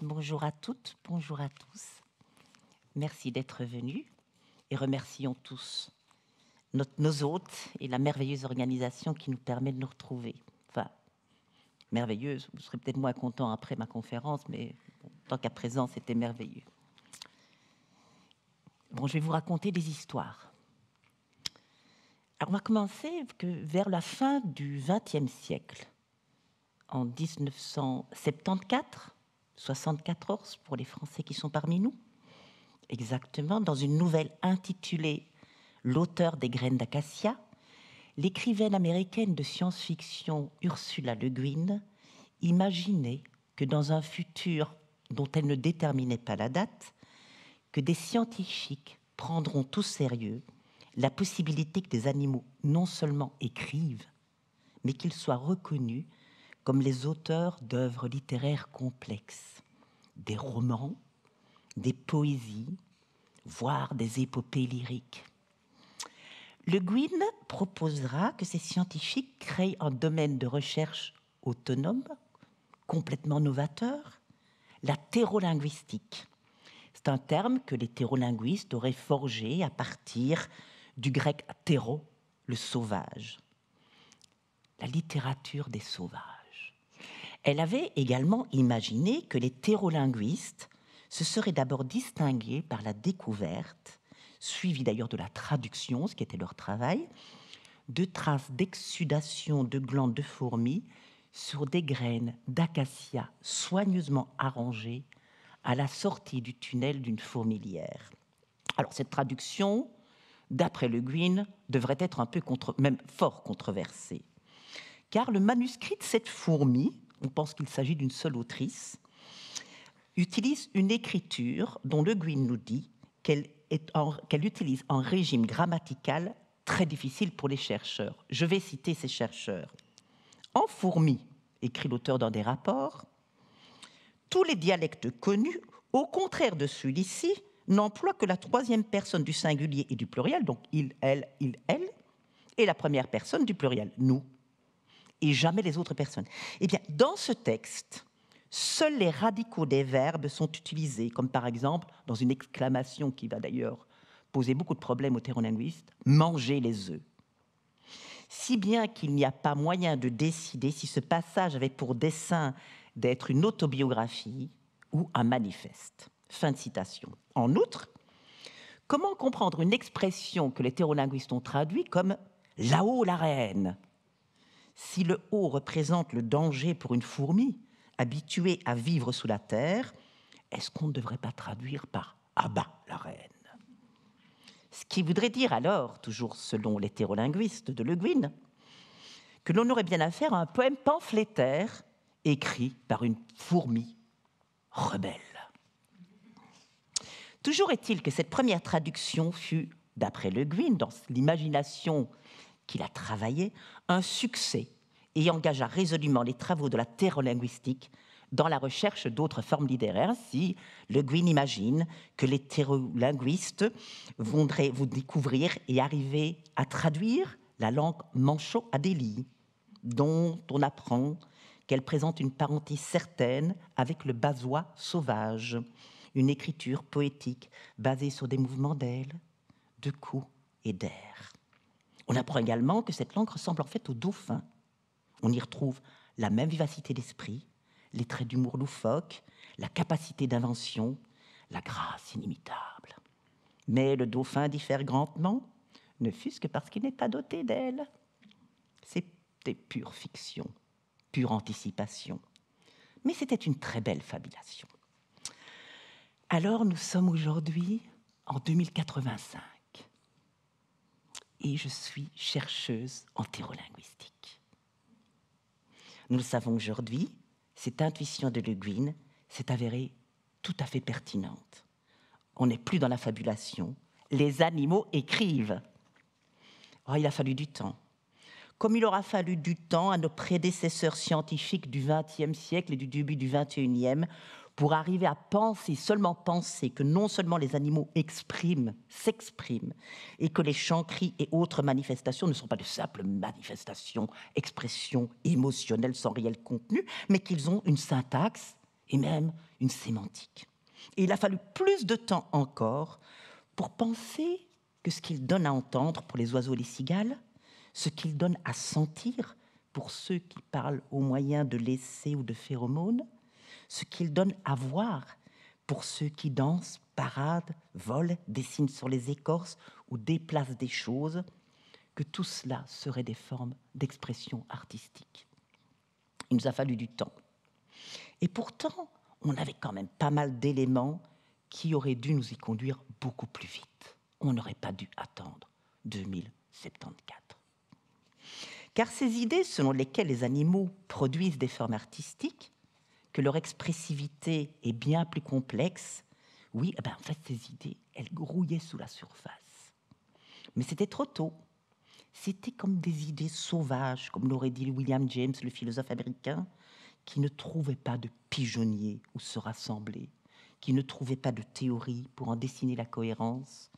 Bonjour à toutes, bonjour à tous. Merci d'être venus et remercions tous nos hôtes et la merveilleuse organisation qui nous permet de nous retrouver. Enfin, merveilleuse, vous serez peut-être moins content après ma conférence, mais bon, tant qu'à présent, c'était merveilleux. Bon, je vais vous raconter des histoires. Alors, on va commencer vers la fin du XXe siècle, en 1974, 74 pour les Français qui sont parmi nous, exactement, dans une nouvelle intitulée « L'auteur des graines d'acacia », l'écrivaine américaine de science-fiction Ursula Le Guin imaginait que dans un futur dont elle ne déterminait pas la date, que des scientifiques prendront au sérieux la possibilité que des animaux non seulement écrivent, mais qu'ils soient reconnus comme les auteurs d'œuvres littéraires complexes, des romans, des poésies, voire des épopées lyriques. Le Guin proposera que ces scientifiques créent un domaine de recherche autonome, complètement novateur, la thérolinguistique. C'est un terme que les thérolinguistes auraient forgé à partir du grec théro, le sauvage, la littérature des sauvages. Elle avait également imaginé que les thérolinguistes se seraient d'abord distingués par la découverte, suivie d'ailleurs de la traduction, ce qui était leur travail, de traces d'exsudation de glandes de fourmis sur des graines d'acacia soigneusement arrangées à la sortie du tunnel d'une fourmilière. Alors cette traduction, d'après Le Guin, devrait être un peu même fort controversée, car le manuscrit de cette fourmi, on pense qu'il s'agit d'une seule autrice, utilise une écriture dont Le Guin nous dit qu'elle utilise un régime grammatical très difficile pour les chercheurs. Je vais citer ces chercheurs. En fourmi, écrit l'auteur dans des rapports, tous les dialectes connus, au contraire de celui-ci, n'emploient que la troisième personne du singulier et du pluriel, donc il, elle, et la première personne du pluriel, nous, et jamais les autres personnes. Eh bien, dans ce texte, seuls les radicaux des verbes sont utilisés, comme par exemple, dans une exclamation qui va d'ailleurs poser beaucoup de problèmes aux thérolinguistes, « manger les œufs ». Si bien qu'il n'y a pas moyen de décider si ce passage avait pour dessein d'être une autobiographie ou un manifeste. Fin de citation. En outre, comment comprendre une expression que les thérolinguistes ont traduite comme « là-haut la reine » ? Si le haut représente le danger pour une fourmi habituée à vivre sous la terre, est-ce qu'on ne devrait pas traduire par « à bas la reine » ? Ce qui voudrait dire alors, toujours selon les thérolinguistes de Le Guin, que l'on aurait bien affaire à un poème pamphlétaire écrit par une fourmi rebelle. Toujours est-il que cette première traduction fut, d'après Le Guin, dans l'imagination qu'il a travaillé, un succès et engagea résolument les travaux de la thérolinguistique dans la recherche d'autres formes littéraires. Ainsi, Le Guin imagine que les thérolinguistes voudraient vous découvrir et arriver à traduire la langue mancho-adélie, dont on apprend qu'elle présente une parenté certaine avec le bazois sauvage, une écriture poétique basée sur des mouvements d'ailes, de coups et d'air. On apprend également que cette langue ressemble en fait au dauphin. On y retrouve la même vivacité d'esprit, les traits d'humour loufoque, la capacité d'invention, la grâce inimitable. Mais le dauphin diffère grandement, ne fût-ce que parce qu'il n'est pas doté d'ailes. C'était pure fiction, pure anticipation. Mais c'était une très belle fabulation. Alors nous sommes aujourd'hui en 2085 et je suis chercheuse en thérolinguistique. Nous le savons aujourd'hui, cette intuition de Le Guin s'est avérée tout à fait pertinente. On n'est plus dans la fabulation, les animaux écrivent. Oh, il a fallu du temps. Comme il aura fallu du temps à nos prédécesseurs scientifiques du XXe siècle et du début du XXIe pour arriver à penser, seulement penser, que non seulement les animaux s'expriment, et que les chants, cris et autres manifestations ne sont pas de simples manifestations, expressions émotionnelles sans réel contenu, mais qu'ils ont une syntaxe et même une sémantique. Et il a fallu plus de temps encore pour penser que ce qu'il donne à entendre pour les oiseaux et les cigales, ce qu'il donne à sentir pour ceux qui parlent au moyen de l'essai ou de phéromones, ce qu'il donne à voir pour ceux qui dansent, paradent, volent, dessinent sur les écorces ou déplacent des choses, que tout cela serait des formes d'expression artistique. Il nous a fallu du temps. Et pourtant, on avait quand même pas mal d'éléments qui auraient dû nous y conduire beaucoup plus vite. On n'aurait pas dû attendre 2074. Car ces idées selon lesquelles les animaux produisent des formes artistiques, que leur expressivité est bien plus complexe, oui, en fait, ces idées, elles grouillaient sous la surface. Mais c'était trop tôt. C'était comme des idées sauvages, comme l'aurait dit William James, le philosophe américain, qui ne trouvait pas de pigeonnier où se rassembler, qui ne trouvait pas de théorie pour en dessiner la cohérence,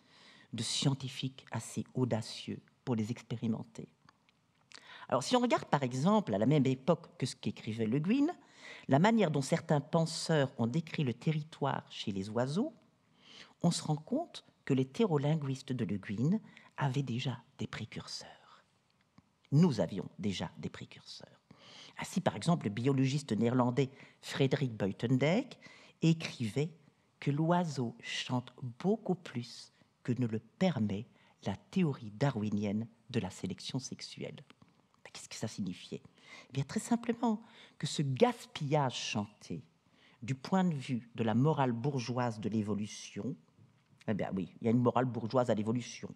de scientifiques assez audacieux pour les expérimenter. Alors, si on regarde par exemple à la même époque que ce qu'écrivait Le Guin, la manière dont certains penseurs ont décrit le territoire chez les oiseaux, on se rend compte que les thérolinguistes de Le Guin avaient déjà des précurseurs. Nous avions déjà des précurseurs. Ainsi, par exemple, le biologiste néerlandais Frederik Buitendijk écrivait que l'oiseau chante beaucoup plus que ne le permet la théorie darwinienne de la sélection sexuelle. Qu'est-ce que ça signifiait? Eh bien, très simplement que ce gaspillage chanté, du point de vue de la morale bourgeoise de l'évolution, eh bien oui, il y a une morale bourgeoise à l'évolution.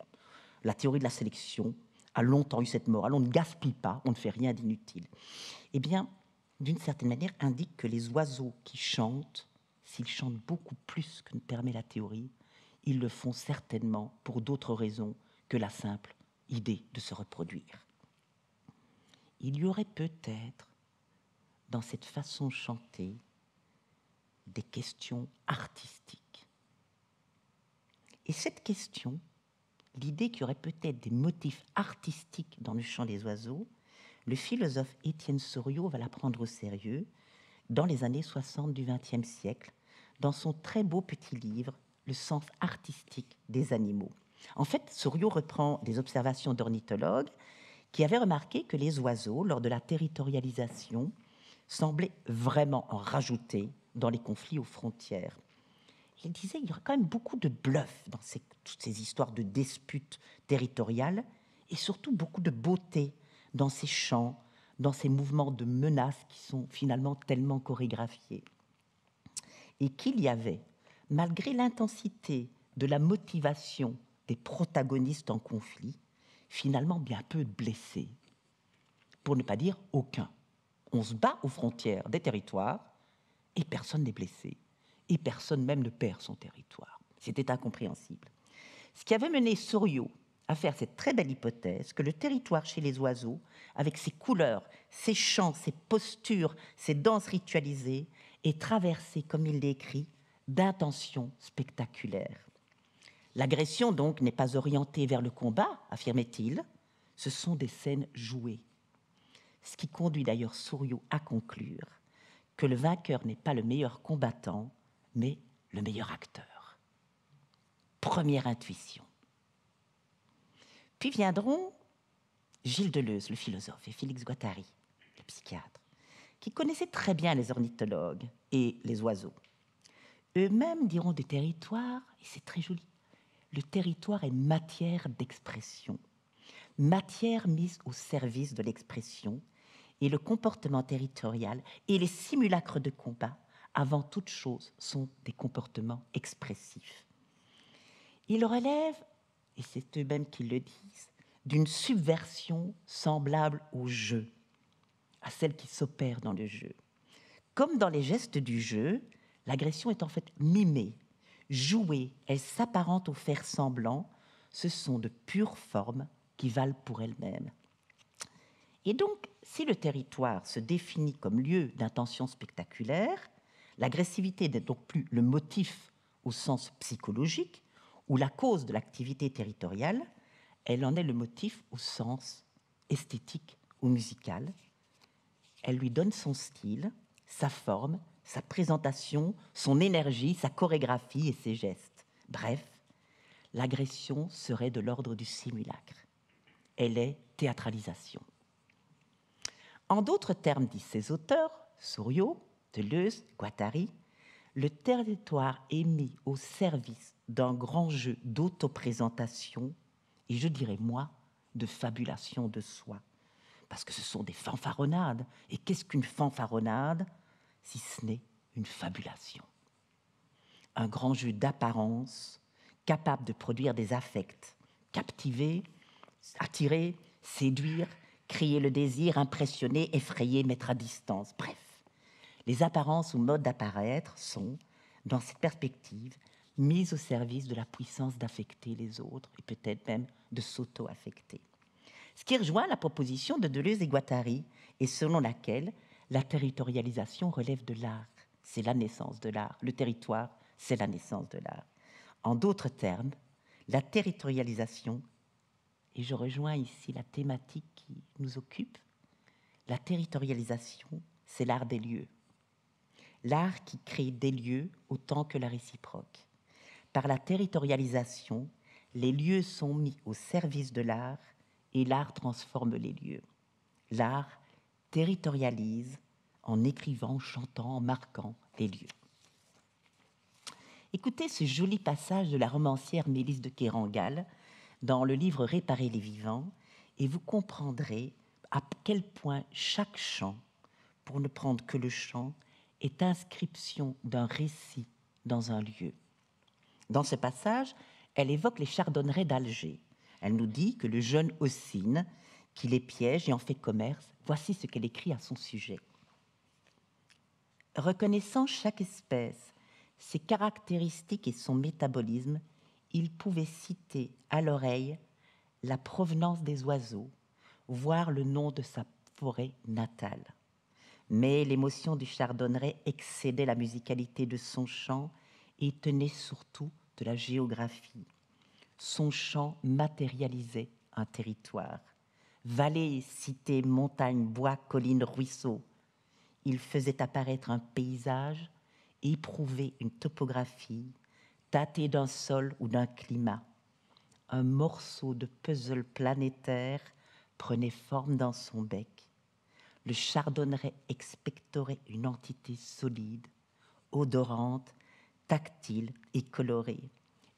La théorie de la sélection a longtemps eu cette morale, on ne gaspille pas, on ne fait rien d'inutile. Eh bien, d'une certaine manière, indique que les oiseaux qui chantent, s'ils chantent beaucoup plus que ne permet la théorie, ils le font certainement pour d'autres raisons que la simple idée de se reproduire. Il y aurait peut-être, dans cette façon chantée, des questions artistiques. Et cette question, l'idée qu'il y aurait peut-être des motifs artistiques dans le chant des oiseaux, le philosophe Étienne Soriot va la prendre au sérieux dans les années 60 du XXe siècle, dans son très beau petit livre « Le sens artistique des animaux ». En fait, Soriot reprend des observations d'ornithologues qui avaient remarqué que les oiseaux, lors de la territorialisation, semblaient vraiment en rajouter dans les conflits aux frontières. Il disait qu'il y aurait quand même beaucoup de bluff dans toutes ces histoires de disputes territoriales et surtout beaucoup de beauté dans ces chants, dans ces mouvements de menace qui sont finalement tellement chorégraphiés. Et qu'il y avait, malgré l'intensité de la motivation des protagonistes en conflit, finalement bien peu de blessés, pour ne pas dire aucun. On se bat aux frontières des territoires et personne n'est blessé, et personne même ne perd son territoire. C'était incompréhensible. Ce qui avait mené Soriot à faire cette très belle hypothèse que le territoire chez les oiseaux, avec ses couleurs, ses chants, ses postures, ses danses ritualisées, est traversé, comme il l'écrit, d'intentions spectaculaires. L'agression, donc, n'est pas orientée vers le combat, affirmait-il, ce sont des scènes jouées. Ce qui conduit d'ailleurs Soriot à conclure que le vainqueur n'est pas le meilleur combattant, mais le meilleur acteur. Première intuition. Puis viendront Gilles Deleuze, le philosophe, et Félix Guattari, le psychiatre, qui connaissaient très bien les ornithologues et les oiseaux. Eux-mêmes diront des territoires, et c'est très joli, le territoire est matière d'expression, matière mise au service de l'expression, et le comportement territorial et les simulacres de combat, avant toute chose, sont des comportements expressifs. Ils relèvent, et c'est eux-mêmes qui le disent, d'une subversion semblable au jeu, à celle qui s'opère dans le jeu. Comme dans les gestes du jeu, l'agression est en fait mimée, jouée, elle s'apparente au faire semblant, ce sont de pures formes qui valent pour elles-mêmes. Et donc, si le territoire se définit comme lieu d'intention spectaculaire, l'agressivité n'est donc plus le motif au sens psychologique ou la cause de l'activité territoriale, elle en est le motif au sens esthétique ou musical. Elle lui donne son style, sa forme, sa présentation, son énergie, sa chorégraphie et ses gestes. Bref, l'agression serait de l'ordre du simulacre. Elle est théâtralisation. En d'autres termes, disent ces auteurs, Souriau, Deleuze, Guattari, le territoire est mis au service d'un grand jeu d'autoprésentation et je dirais, moi, de fabulation de soi. Parce que ce sont des fanfaronnades. Et qu'est-ce qu'une fanfaronnade si ce n'est une fabulation? Un grand jeu d'apparence capable de produire des affects, captiver, attirer, séduire, crier le désir, impressionner, effrayer, mettre à distance. Bref, les apparences ou modes d'apparaître sont, dans cette perspective, mises au service de la puissance d'affecter les autres et peut-être même de s'auto-affecter. Ce qui rejoint la proposition de Deleuze et Guattari et selon laquelle la territorialisation relève de l'art. C'est la naissance de l'art. Le territoire, c'est la naissance de l'art. En d'autres termes, la territorialisation, et je rejoins ici la thématique qui nous occupe, la territorialisation, c'est l'art des lieux. L'art qui crée des lieux autant que la réciproque. Par la territorialisation, les lieux sont mis au service de l'art et l'art transforme les lieux. L'art territorialise en écrivant, chantant, en marquant les lieux. Écoutez ce joli passage de la romancière Mélisse de Kerangal dans le livre Réparer les vivants et vous comprendrez à quel point chaque chant, pour ne prendre que le chant, est inscription d'un récit dans un lieu. Dans ce passage, elle évoque les chardonnerets d'Alger. Elle nous dit que le jeune Ossine, qui les piège et en fait commerce, voici ce qu'elle écrit à son sujet. Reconnaissant chaque espèce, ses caractéristiques et son métabolisme, il pouvait citer à l'oreille la provenance des oiseaux, voire le nom de sa forêt natale. Mais l'émotion du chardonneret excédait la musicalité de son chant et tenait surtout de la géographie. Son chant matérialisait un territoire. Vallées, cités, montagnes, bois, collines, ruisseaux. Il faisait apparaître un paysage, éprouver une topographie, tâter d'un sol ou d'un climat. Un morceau de puzzle planétaire prenait forme dans son bec. Le chardonneret expectorait une entité solide, odorante, tactile et colorée.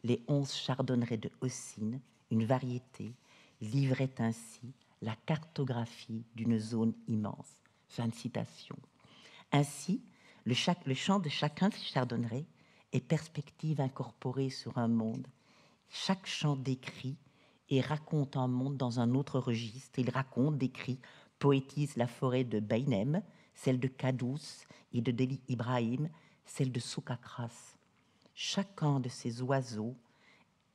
Les 11 chardonnerets de Ossine, une variété, livraient ainsi la cartographie d'une zone immense. Fin de citation. Ainsi, le chant de chacun des chardonnerets est perspective incorporée sur un monde. Chaque chant décrit et raconte un monde dans un autre registre. Il raconte, décrit, poétise la forêt de Beinem, celle de Kadous et de Deli Ibrahim, celle de Soukakras. Chacun de ces oiseaux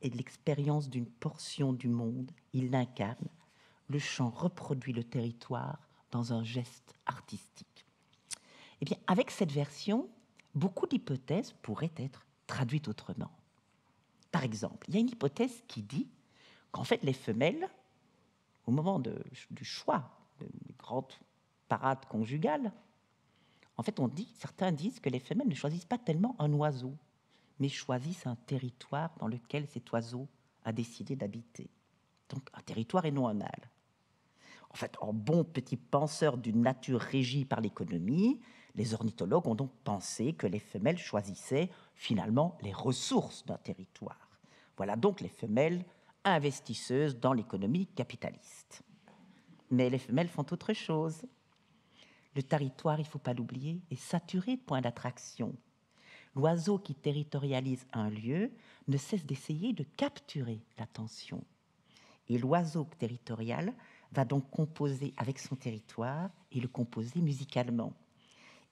est l'expérience d'une portion du monde, il l'incarne. Le chant reproduit le territoire dans un geste artistique. Eh bien, avec cette version, beaucoup d'hypothèses pourraient être traduites autrement. Par exemple, il y a une hypothèse qui dit qu'en fait, les femelles, au moment du choix des grandes parades conjugales, en fait, certains disent que les femelles ne choisissent pas tellement un oiseau, mais choisissent un territoire dans lequel cet oiseau a décidé d'habiter. Donc, un territoire et non un mâle. En fait, en bon petit penseur d'une nature régie par l'économie, les ornithologues ont donc pensé que les femelles choisissaient finalement les ressources d'un territoire. Voilà donc les femelles investisseuses dans l'économie capitaliste. Mais les femelles font autre chose. Le territoire, il ne faut pas l'oublier, est saturé de points d'attraction. L'oiseau qui territorialise un lieu ne cesse d'essayer de capturer l'attention. Et l'oiseau territorial va donc composer avec son territoire et le composer musicalement.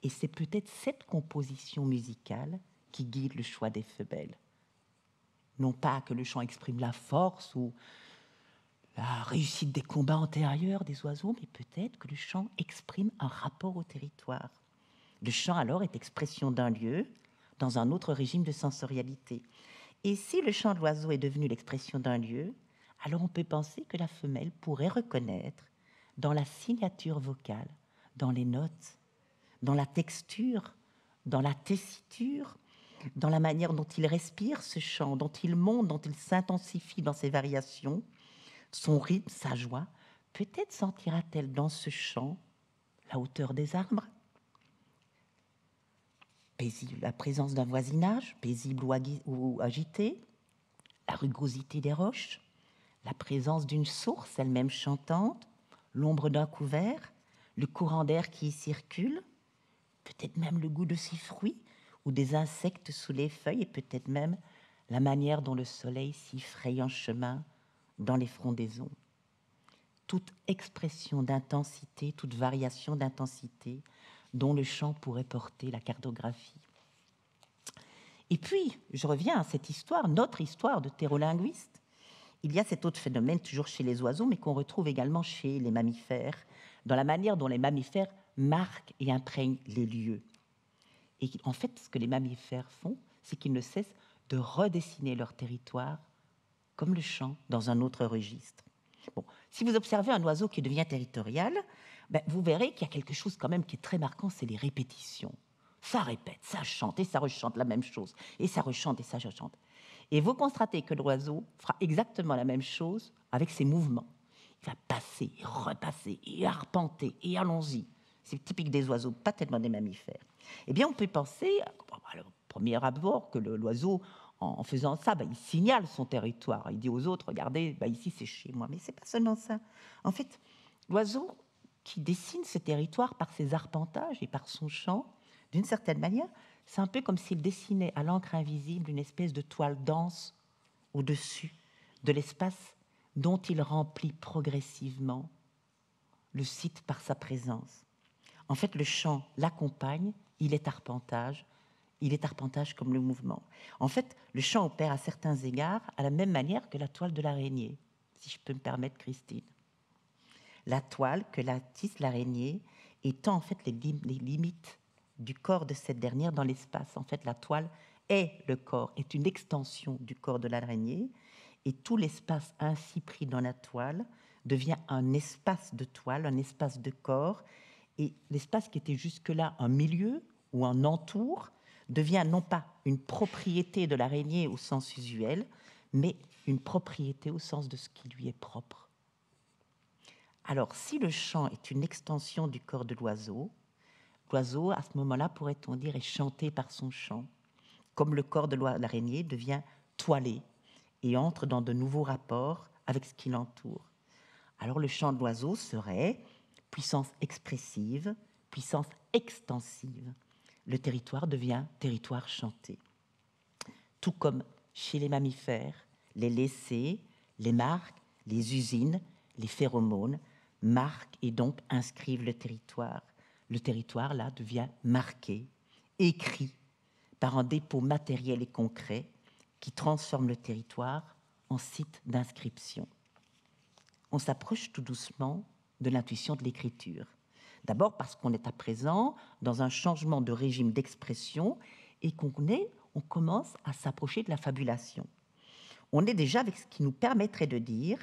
Et c'est peut-être cette composition musicale qui guide le choix des femelles. Non pas que le chant exprime la force ou la réussite des combats antérieurs des oiseaux, mais peut-être que le chant exprime un rapport au territoire. Le chant, alors, est expression d'un lieu dans un autre régime de sensorialité. Et si le chant de l'oiseau est devenu l'expression d'un lieu, alors on peut penser que la femelle pourrait reconnaître dans la signature vocale, dans les notes, dans la texture dans la tessiture, dans la manière dont il respire ce chant, dont il monte, dont il s'intensifie dans ses variations, son rythme, sa joie. Peut-être sentira-t-elle dans ce chant la hauteur des arbres, paisible, la présence d'un voisinage, paisible ou agité, la rugosité des roches, la présence d'une source, elle-même chantante, l'ombre d'un couvert, le courant d'air qui y circule, peut-être même le goût de ses fruits ou des insectes sous les feuilles, et peut-être même la manière dont le soleil s'y fraye un chemin dans les frondaisons. Toute expression d'intensité, toute variation d'intensité dont le chant pourrait porter la cartographie. Et puis, je reviens à cette histoire, notre histoire de terrolinguiste. Il y a cet autre phénomène, toujours chez les oiseaux, mais qu'on retrouve également chez les mammifères, dans la manière dont les mammifères marquent et imprègnent les lieux. Et en fait, ce que les mammifères font, c'est qu'ils ne cessent de redessiner leur territoire, comme le chant, dans un autre registre. Bon, si vous observez un oiseau qui devient territorial, vous verrez qu'il y a quelque chose quand même qui est très marquant, c'est les répétitions. Ça répète, ça chante et ça rechante la même chose, et ça rechante et ça rechante. Et vous constatez que l'oiseau fera exactement la même chose avec ses mouvements. Il va passer, et repasser, et arpenter, et allons-y. C'est typique des oiseaux, pas tellement des mammifères. Eh bien, on peut penser, au premier abord, que l'oiseau, en faisant ça, il signale son territoire. Il dit aux autres, regardez, ici c'est chez moi. Mais ce n'est pas seulement ça. En fait, l'oiseau qui dessine ce territoire par ses arpentages et par son chant, d'une certaine manière, c'est un peu comme s'il dessinait à l'encre invisible une espèce de toile dense au-dessus de l'espace dont il remplit progressivement le site par sa présence. En fait, le chant l'accompagne, il est arpentage comme le mouvement. En fait, le chant opère à certains égards à la même manière que la toile de l'araignée, si je peux me permettre, Christine. La toile que la tisse l'araignée étend en fait les limites du corps de cette dernière dans l'espace. En fait, la toile est le corps, est une extension du corps de l'araignée, et tout l'espace ainsi pris dans la toile devient un espace de toile, un espace de corps, et l'espace qui était jusque-là un milieu ou un entour devient non pas une propriété de l'araignée au sens usuel, mais une propriété au sens de ce qui lui est propre. Alors, si le chant est une extension du corps de l'oiseau, l'oiseau, à ce moment-là, pourrait-on dire, est chanté par son chant, comme le corps de l'araignée devient toilé et entre dans de nouveaux rapports avec ce qui l'entoure. Alors, le chant de l'oiseau serait puissance expressive, puissance extensive. Le territoire devient territoire chanté. Tout comme chez les mammifères, les laissés, les marques, les usines, les phéromones marquent et donc inscrivent le territoire. Le territoire, là, devient marqué, écrit par un dépôt matériel et concret qui transforme le territoire en site d'inscription. On s'approche tout doucement de l'intuition de l'écriture. D'abord parce qu'on est à présent dans un changement de régime d'expression et on commence à s'approcher de la fabulation. On est déjà avec ce qui nous permettrait de dire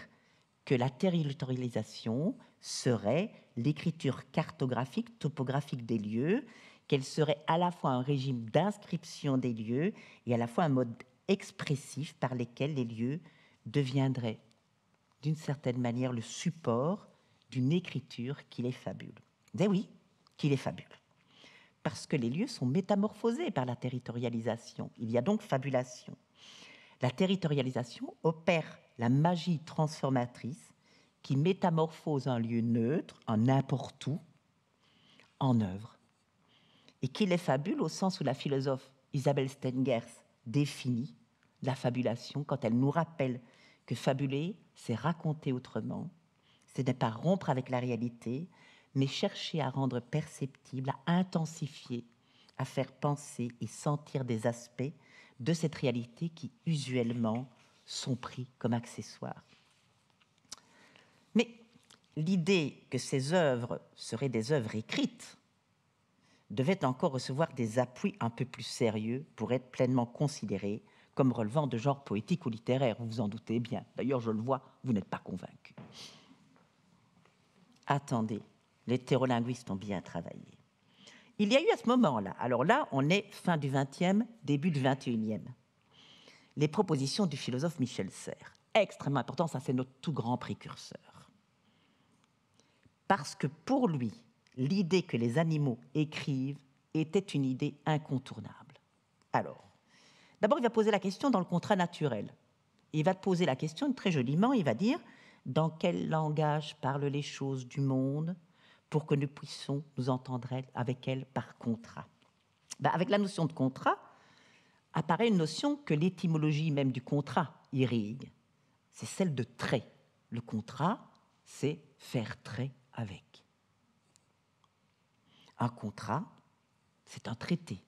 que la territorialisation serait l'écriture cartographique, topographique des lieux, qu'elle serait à la fois un régime d'inscription des lieux et à la fois un mode expressif par lequel les lieux deviendraient d'une certaine manière le support d'une écriture qui les fabule. Eh oui, qui les fabule. Parce que les lieux sont métamorphosés par la territorialisation. Il y a donc fabulation. La territorialisation opère la magie transformatrice qui métamorphose un lieu neutre, un n'importe où, en œuvre. Et qui les fabule au sens où la philosophe Isabelle Stengers définit la fabulation quand elle nous rappelle que fabuler, c'est raconter autrement, ce n'est pas rompre avec la réalité, mais chercher à rendre perceptible, à intensifier, à faire penser et sentir des aspects de cette réalité qui, usuellement, sont pris comme accessoires. Mais l'idée que ces œuvres seraient des œuvres écrites devait encore recevoir des appuis un peu plus sérieux pour être pleinement considérée comme relevant de genre poétique ou littéraire, vous vous en doutez bien. D'ailleurs, je le vois, vous n'êtes pas convaincus. Attendez, les thérolinguistes ont bien travaillé. Il y a eu à ce moment-là, alors là, on est fin du XXe, début du XXIe, les propositions du philosophe Michel Serres. Extrêmement important, ça c'est notre tout grand précurseur. Parce que pour lui, l'idée que les animaux écrivent était une idée incontournable. Alors, d'abord, il va poser la question dans le contrat naturel. Il va poser la question très joliment, il va dire « Dans quel langage parlent les choses du monde pour que nous puissions nous entendre avec elles par contrat ?» Avec la notion de contrat, apparaît une notion que l'étymologie même du contrat irrigue. C'est celle de trait. Le contrat, c'est faire trait avec. Un contrat, c'est un traité.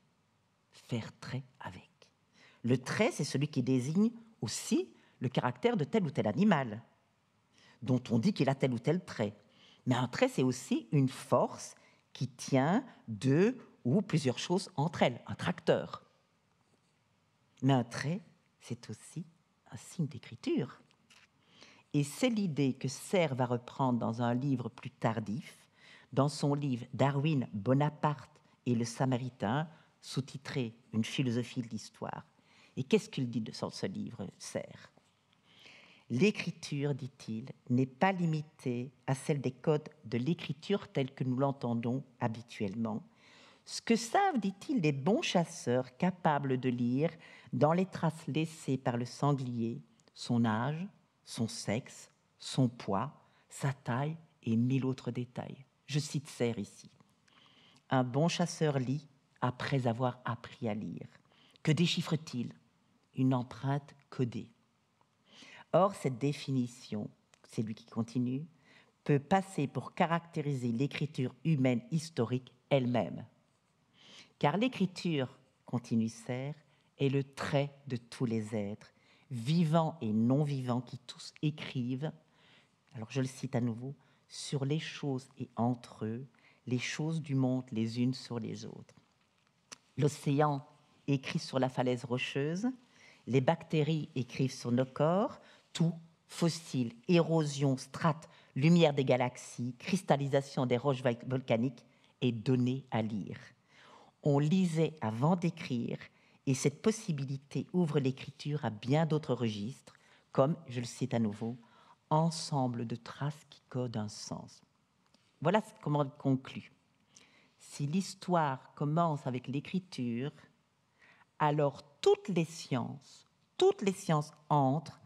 Faire trait avec. Le trait, c'est celui qui désigne aussi le caractère de tel ou tel animal, dont on dit qu'il a tel ou tel trait. Mais un trait, c'est aussi une force qui tient deux ou plusieurs choses entre elles, un tracteur. Mais un trait, c'est aussi un signe d'écriture. Et c'est l'idée que Serres va reprendre dans un livre plus tardif, dans son livre Darwin, Bonaparte et le Samaritain, sous-titré Une philosophie de l'histoire. Et qu'est-ce qu'il dit dans ce livre, Serres ? L'écriture, dit-il, n'est pas limitée à celle des codes de l'écriture telle que nous l'entendons habituellement. Ce que savent, dit-il, les bons chasseurs capables de lire dans les traces laissées par le sanglier, son âge, son sexe, son poids, sa taille et 1000 autres détails. Je cite Serres ici. Un bon chasseur lit après avoir appris à lire. Que déchiffre-t-il ? Une empreinte codée. Or, cette définition, c'est lui qui continue, peut passer pour caractériser l'écriture humaine historique elle-même. Car l'écriture, continue Serres, est le trait de tous les êtres, vivants et non vivants, qui tous écrivent, alors je le cite à nouveau, sur les choses et entre eux, les choses du monde les unes sur les autres. L'océan écrit sur la falaise rocheuse, les bactéries écrivent sur nos corps, tout, fossiles, érosion, strates, lumière des galaxies, cristallisation des roches volcaniques, est donné à lire. On lisait avant d'écrire, et cette possibilité ouvre l'écriture à bien d'autres registres, comme, je le cite à nouveau, ensemble de traces qui codent un sens. Voilà comment il conclut. Si l'histoire commence avec l'écriture, alors toutes les sciences entrent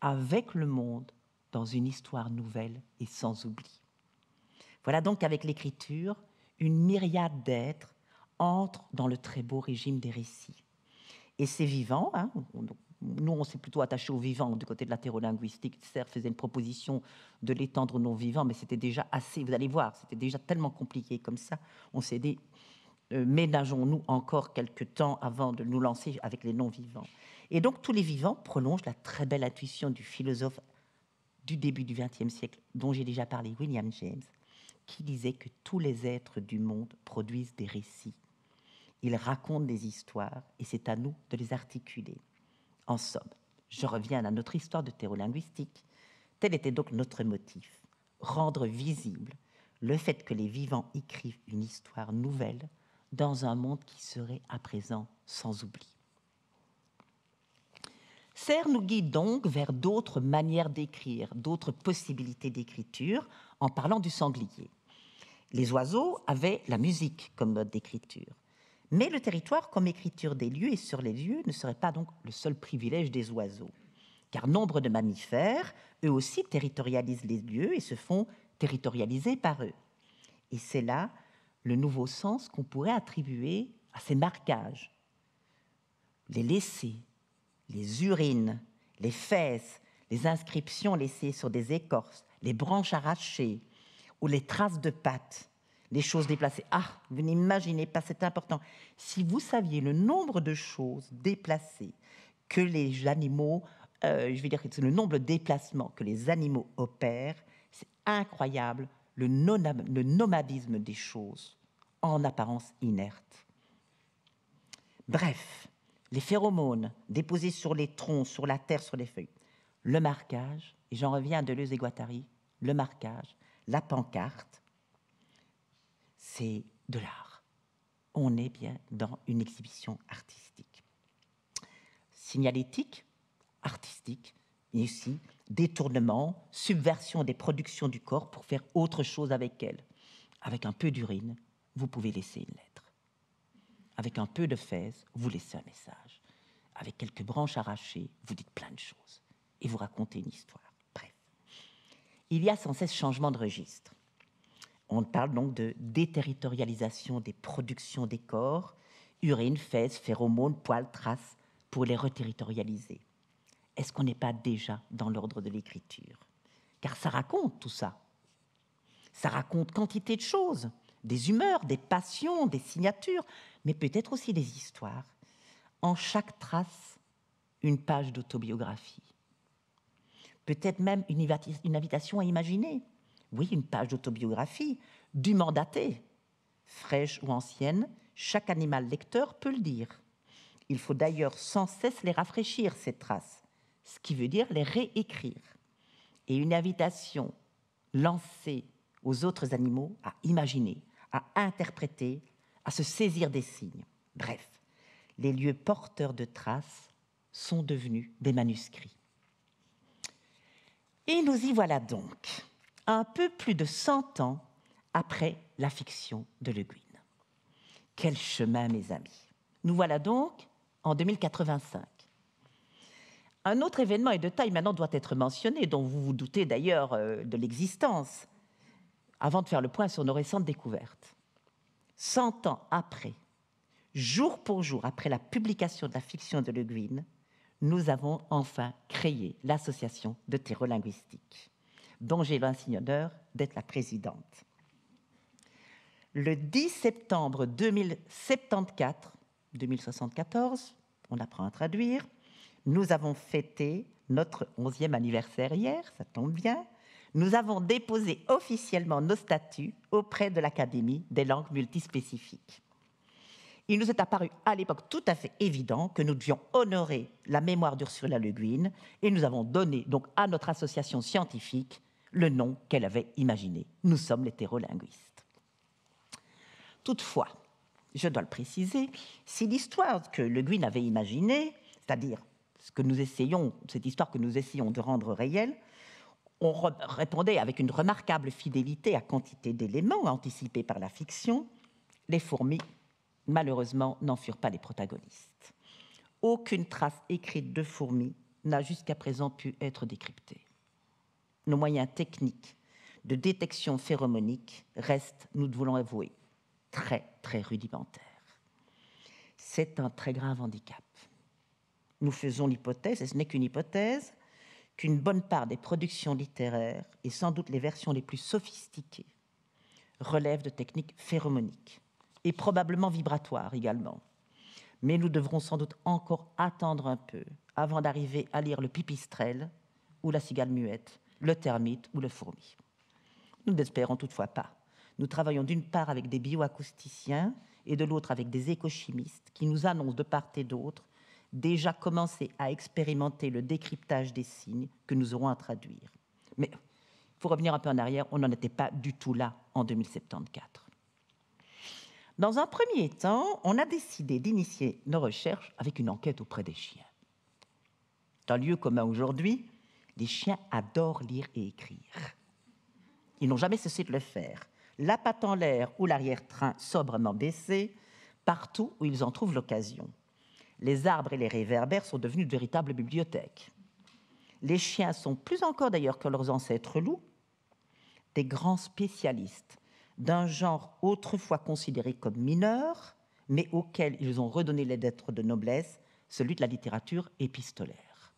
avec le monde dans une histoire nouvelle et sans oubli. Voilà donc qu'avec l'écriture, une myriade d'êtres entrent dans le très beau régime des récits. Et ces vivants, nous on s'est plutôt attaché aux vivants du côté de la théolinguistique. Serres faisait une proposition de l'étendre aux non-vivants, mais c'était déjà assez, vous allez voir, c'était déjà tellement compliqué comme ça. On s'est dit, ménageons-nous encore quelques temps avant de nous lancer avec les non-vivants. Et donc tous les vivants prolongent la très belle intuition du philosophe du début du XXe siècle, dont j'ai déjà parlé, William James, qui disait que tous les êtres du monde produisent des récits. Ils racontent des histoires et c'est à nous de les articuler. En somme, je reviens à notre histoire de théolinguistique. Tel était donc notre motif, rendre visible le fait que les vivants écrivent une histoire nouvelle dans un monde qui serait à présent sans oubli. Serres nous guide donc vers d'autres manières d'écrire, d'autres possibilités d'écriture, en parlant du sanglier. Les oiseaux avaient la musique comme mode d'écriture. Mais le territoire comme écriture des lieux et sur les lieux ne serait pas donc le seul privilège des oiseaux. Car nombre de mammifères, eux aussi, territorialisent les lieux et se font territorialiser par eux. Et c'est là le nouveau sens qu'on pourrait attribuer à ces marquages. Les laissés, les urines, les fesses, les inscriptions laissées sur des écorces, les branches arrachées ou les traces de pattes, les choses déplacées. Ah, vous n'imaginez pas, c'est important. Si vous saviez le nombre de choses déplacées que les animaux, le nombre de déplacements que les animaux opèrent, c'est incroyable le nomadisme des choses, en apparence inertes. Bref, les phéromones déposés sur les troncs, sur la terre, sur les feuilles, le marquage, et j'en reviens à Deleuze et Guattari, le marquage, la pancarte, c'est de l'art. on est bien dans une exhibition artistique. Signalétique, artistique, mais aussi détournement, subversion des productions du corps pour faire autre chose avec elles. Avec un peu d'urine, vous pouvez laisser une lettre. Avec un peu de fèse, vous laissez un message. Avec quelques branches arrachées, vous dites plein de choses. Et vous racontez une histoire. Bref. Il y a sans cesse changement de registre. On parle donc de déterritorialisation des productions des corps, urine, fèves, phéromones, poils, traces, pour les reterritorialiser. Est-ce qu'on n'est pas déjà dans l'ordre de l'écriture? Car ça raconte tout ça. Ça raconte quantité de choses, des humeurs, des passions, des signatures, mais peut-être aussi des histoires. En chaque trace, une page d'autobiographie. Peut-être même une invitation à imaginer. Oui, une page d'autobiographie, dûment datée. Fraîche ou ancienne, chaque animal lecteur peut le dire. Il faut d'ailleurs sans cesse les rafraîchir, ces traces, ce qui veut dire les réécrire. Et une invitation lancée aux autres animaux à imaginer, à interpréter, à se saisir des signes. Bref, les lieux porteurs de traces sont devenus des manuscrits. Et nous y voilà donc, un peu plus de 100 ans après la fiction de Le Guin. Quel chemin, mes amis! Nous voilà donc en 2085. Un autre événement et de taille maintenant doit être mentionné, dont vous vous doutez d'ailleurs de l'existence, avant de faire le point sur nos récentes découvertes. 100 ans après, jour pour jour après la publication de la fiction de Le Guin, nous avons enfin créé l'association de thérolinguistique, dont j'ai l'insigne honneur d'être la présidente. Le 10 septembre 2074, on apprend à traduire, nous avons fêté notre 11e anniversaire hier, ça tombe bien. Nous avons déposé officiellement nos statuts auprès de l'Académie des langues multispécifiques. Il nous est apparu à l'époque tout à fait évident que nous devions honorer la mémoire d'Ursula Le Guin et nous avons donné donc à notre association scientifique le nom qu'elle avait imaginé. Nous sommes les thérolinguistes. Toutefois, je dois le préciser, si l'histoire que Le Guin avait imaginée, c'est-à-dire cette histoire que nous essayons de rendre réelle, on répondait avec une remarquable fidélité à quantité d'éléments anticipés par la fiction, les fourmis, malheureusement, n'en furent pas les protagonistes. Aucune trace écrite de fourmis n'a jusqu'à présent pu être décryptée. Nos moyens techniques de détection phéromonique restent, nous devons l'avouer, très, très rudimentaires. C'est un très grave handicap. Nous faisons l'hypothèse, et ce n'est qu'une hypothèse, qu'une bonne part des productions littéraires, et sans doute les versions les plus sophistiquées, relèvent de techniques phéromoniques, et probablement vibratoires également. Mais nous devrons sans doute encore attendre un peu avant d'arriver à lire le pipistrelle ou la cigale muette, le termite ou le fourmi. Nous n'espérons toutefois pas. Nous travaillons d'une part avec des bioacousticiens et de l'autre avec des écochimistes qui nous annoncent de part et d'autre déjà commencé à expérimenter le décryptage des signes que nous aurons à traduire. Mais il faut revenir un peu en arrière, on n'en était pas du tout là en 2074. Dans un premier temps, on a décidé d'initier nos recherches avec une enquête auprès des chiens. Dans un lieu commun aujourd'hui, les chiens adorent lire et écrire. Ils n'ont jamais cessé de le faire. La patte en l'air ou l'arrière-train sobrement baissé, partout où ils en trouvent l'occasion. Les arbres et les réverbères sont devenus de véritables bibliothèques. Les chiens sont, plus encore d'ailleurs que leurs ancêtres loups, des grands spécialistes d'un genre autrefois considéré comme mineur, mais auquel ils ont redonné les lettres de noblesse, celui de la littérature épistolaire.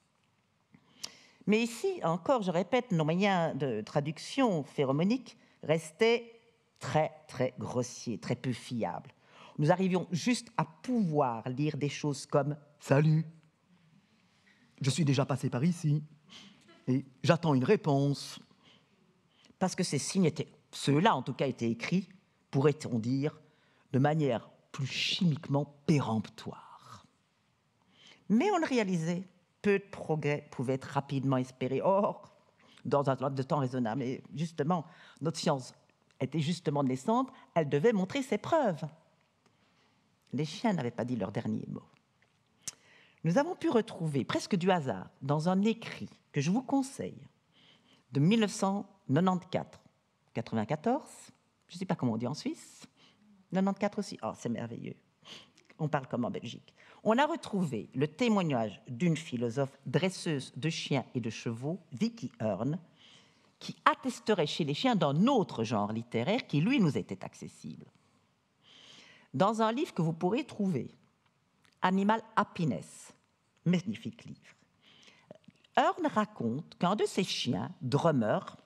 Mais ici, encore, je répète, nos moyens de traduction phéromonique restaient très, très grossiers, très peu fiables. Nous arrivions juste à pouvoir lire des choses comme « Salut, je suis déjà passé par ici et j'attends une réponse ». Parce que ces signes étaient, ceux-là en tout cas, étaient écrits, pourrait-on dire, de manière plus chimiquement péremptoire. Mais on le réalisait, peu de progrès pouvaient être rapidement espérés. Or, dans un laps de temps raisonnable, et justement, notre science était justement naissante, elle devait montrer ses preuves. Les chiens n'avaient pas dit leur dernier mot. Nous avons pu retrouver, presque du hasard, dans un écrit que je vous conseille, de 1994, 94, je ne sais pas comment on dit en Suisse, 94 aussi, oh c'est merveilleux, on parle comme en Belgique. On a retrouvé le témoignage d'une philosophe dresseuse de chiens et de chevaux, Vicky Hearn, qui attesterait chez les chiens d'un autre genre littéraire qui, lui, nous était accessible. Dans un livre que vous pourrez trouver, Animal Happiness, magnifique livre, Hearn raconte qu'un de ses chiens, Drummer,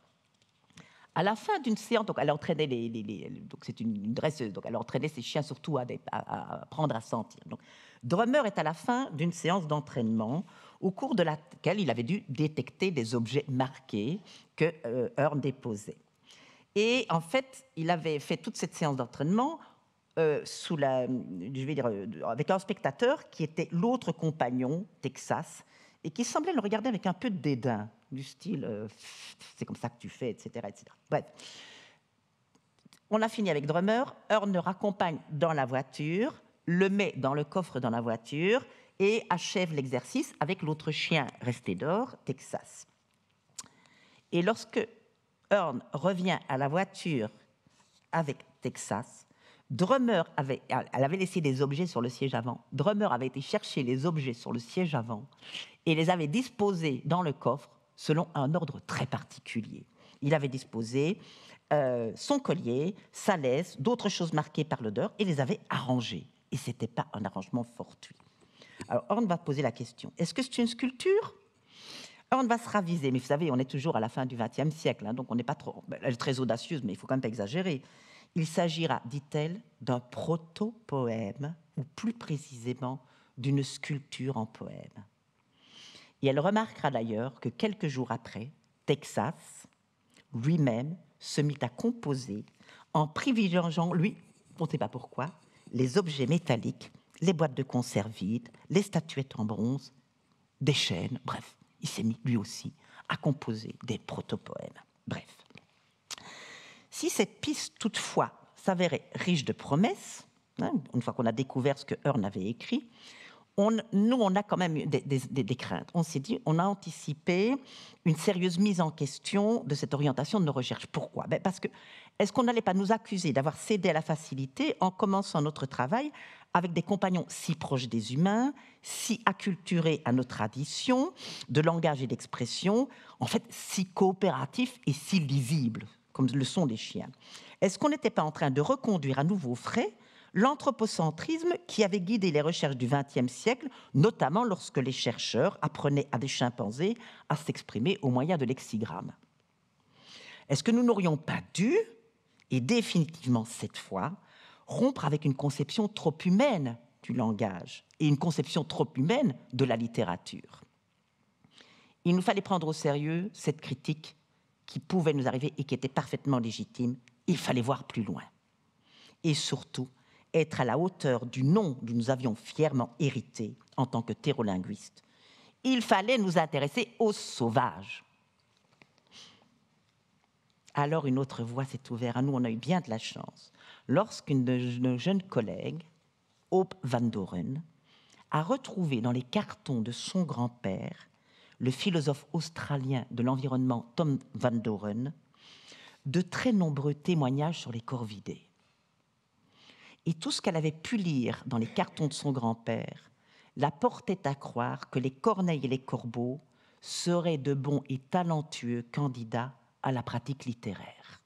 à la fin d'une séance, donc elle entraînait donc c'est une dresseuse, donc elle entraînait ses chiens surtout à apprendre à sentir. Donc, Drummer est à la fin d'une séance d'entraînement au cours de laquelle il avait dû détecter des objets marqués que Hearn déposait. Et en fait, il avait fait toute cette séance d'entraînement avec un spectateur qui était l'autre compagnon, Texas, et qui semblait le regarder avec un peu de dédain, du style c'est comme ça que tu fais, etc., etc. Bref, on a fini avec Drummer. Hearn le raccompagne dans la voiture, le met dans le coffre dans la voiture et achève l'exercice avec l'autre chien resté dehors, Texas. Et lorsque Hearn revient à la voiture avec Texas, elle avait laissé des objets sur le siège avant. Drummer avait été chercher les objets sur le siège avant et les avait disposés dans le coffre selon un ordre très particulier. Il avait disposé son collier, sa laisse, d'autres choses marquées par l'odeur et les avait arrangés. Et ce n'était pas un arrangement fortuit. Alors, Hearn va poser la question, est-ce que c'est une sculpture ? Hearn va se raviser, mais vous savez, on est toujours à la fin du XXe siècle, hein, donc on n'est pas trop... Elle est très audacieuse, mais il ne faut quand même pas exagérer. Il s'agira, dit-elle, d'un proto-poème, ou plus précisément d'une sculpture en poème. Et elle remarquera d'ailleurs que quelques jours après, Texas lui-même se mit à composer en privilégiant, lui, on ne sait pas pourquoi, les objets métalliques, les boîtes de conserve vides, les statuettes en bronze, des chaînes, bref, il s'est mis lui aussi à composer des proto-poèmes. Bref. Si cette piste, toutefois, s'avérait riche de promesses, hein, une fois qu'on a découvert ce que Hearn avait écrit, on a quand même eu des craintes. On s'est dit, on a anticipé une sérieuse mise en question de cette orientation de nos recherches. Pourquoi ? Parce que, est-ce qu'on n'allait pas nous accuser d'avoir cédé à la facilité en commençant notre travail avec des compagnons si proches des humains, si acculturés à nos traditions de langage et d'expression, en fait si coopératifs et si lisibles, comme le sont les chiens. Est-ce qu'on n'était pas en train de reconduire à nouveau frais l'anthropocentrisme qui avait guidé les recherches du XXe siècle, notamment lorsque les chercheurs apprenaient à des chimpanzés à s'exprimer au moyen de lexigrammes ? Est-ce que nous n'aurions pas dû, et définitivement cette fois, rompre avec une conception trop humaine du langage et une conception trop humaine de la littérature ? Il nous fallait prendre au sérieux cette critique qui pouvait nous arriver et qui était parfaitement légitime. Il fallait voir plus loin. Et surtout, être à la hauteur du nom dont nous avions fièrement hérité en tant que thérolinguistes. Il fallait nous intéresser aux sauvages. Alors une autre voie s'est ouverte à nous, on a eu bien de la chance. Lorsqu'une de nos jeunes collègues, Hope Van Doren, a retrouvé dans les cartons de son grand-père, le philosophe australien de l'environnement Tom Van Doren, de très nombreux témoignages sur les corvidés. Et tout ce qu'elle avait pu lire dans les cartons de son grand-père la portait à croire que les corneilles et les corbeaux seraient de bons et talentueux candidats à la pratique littéraire.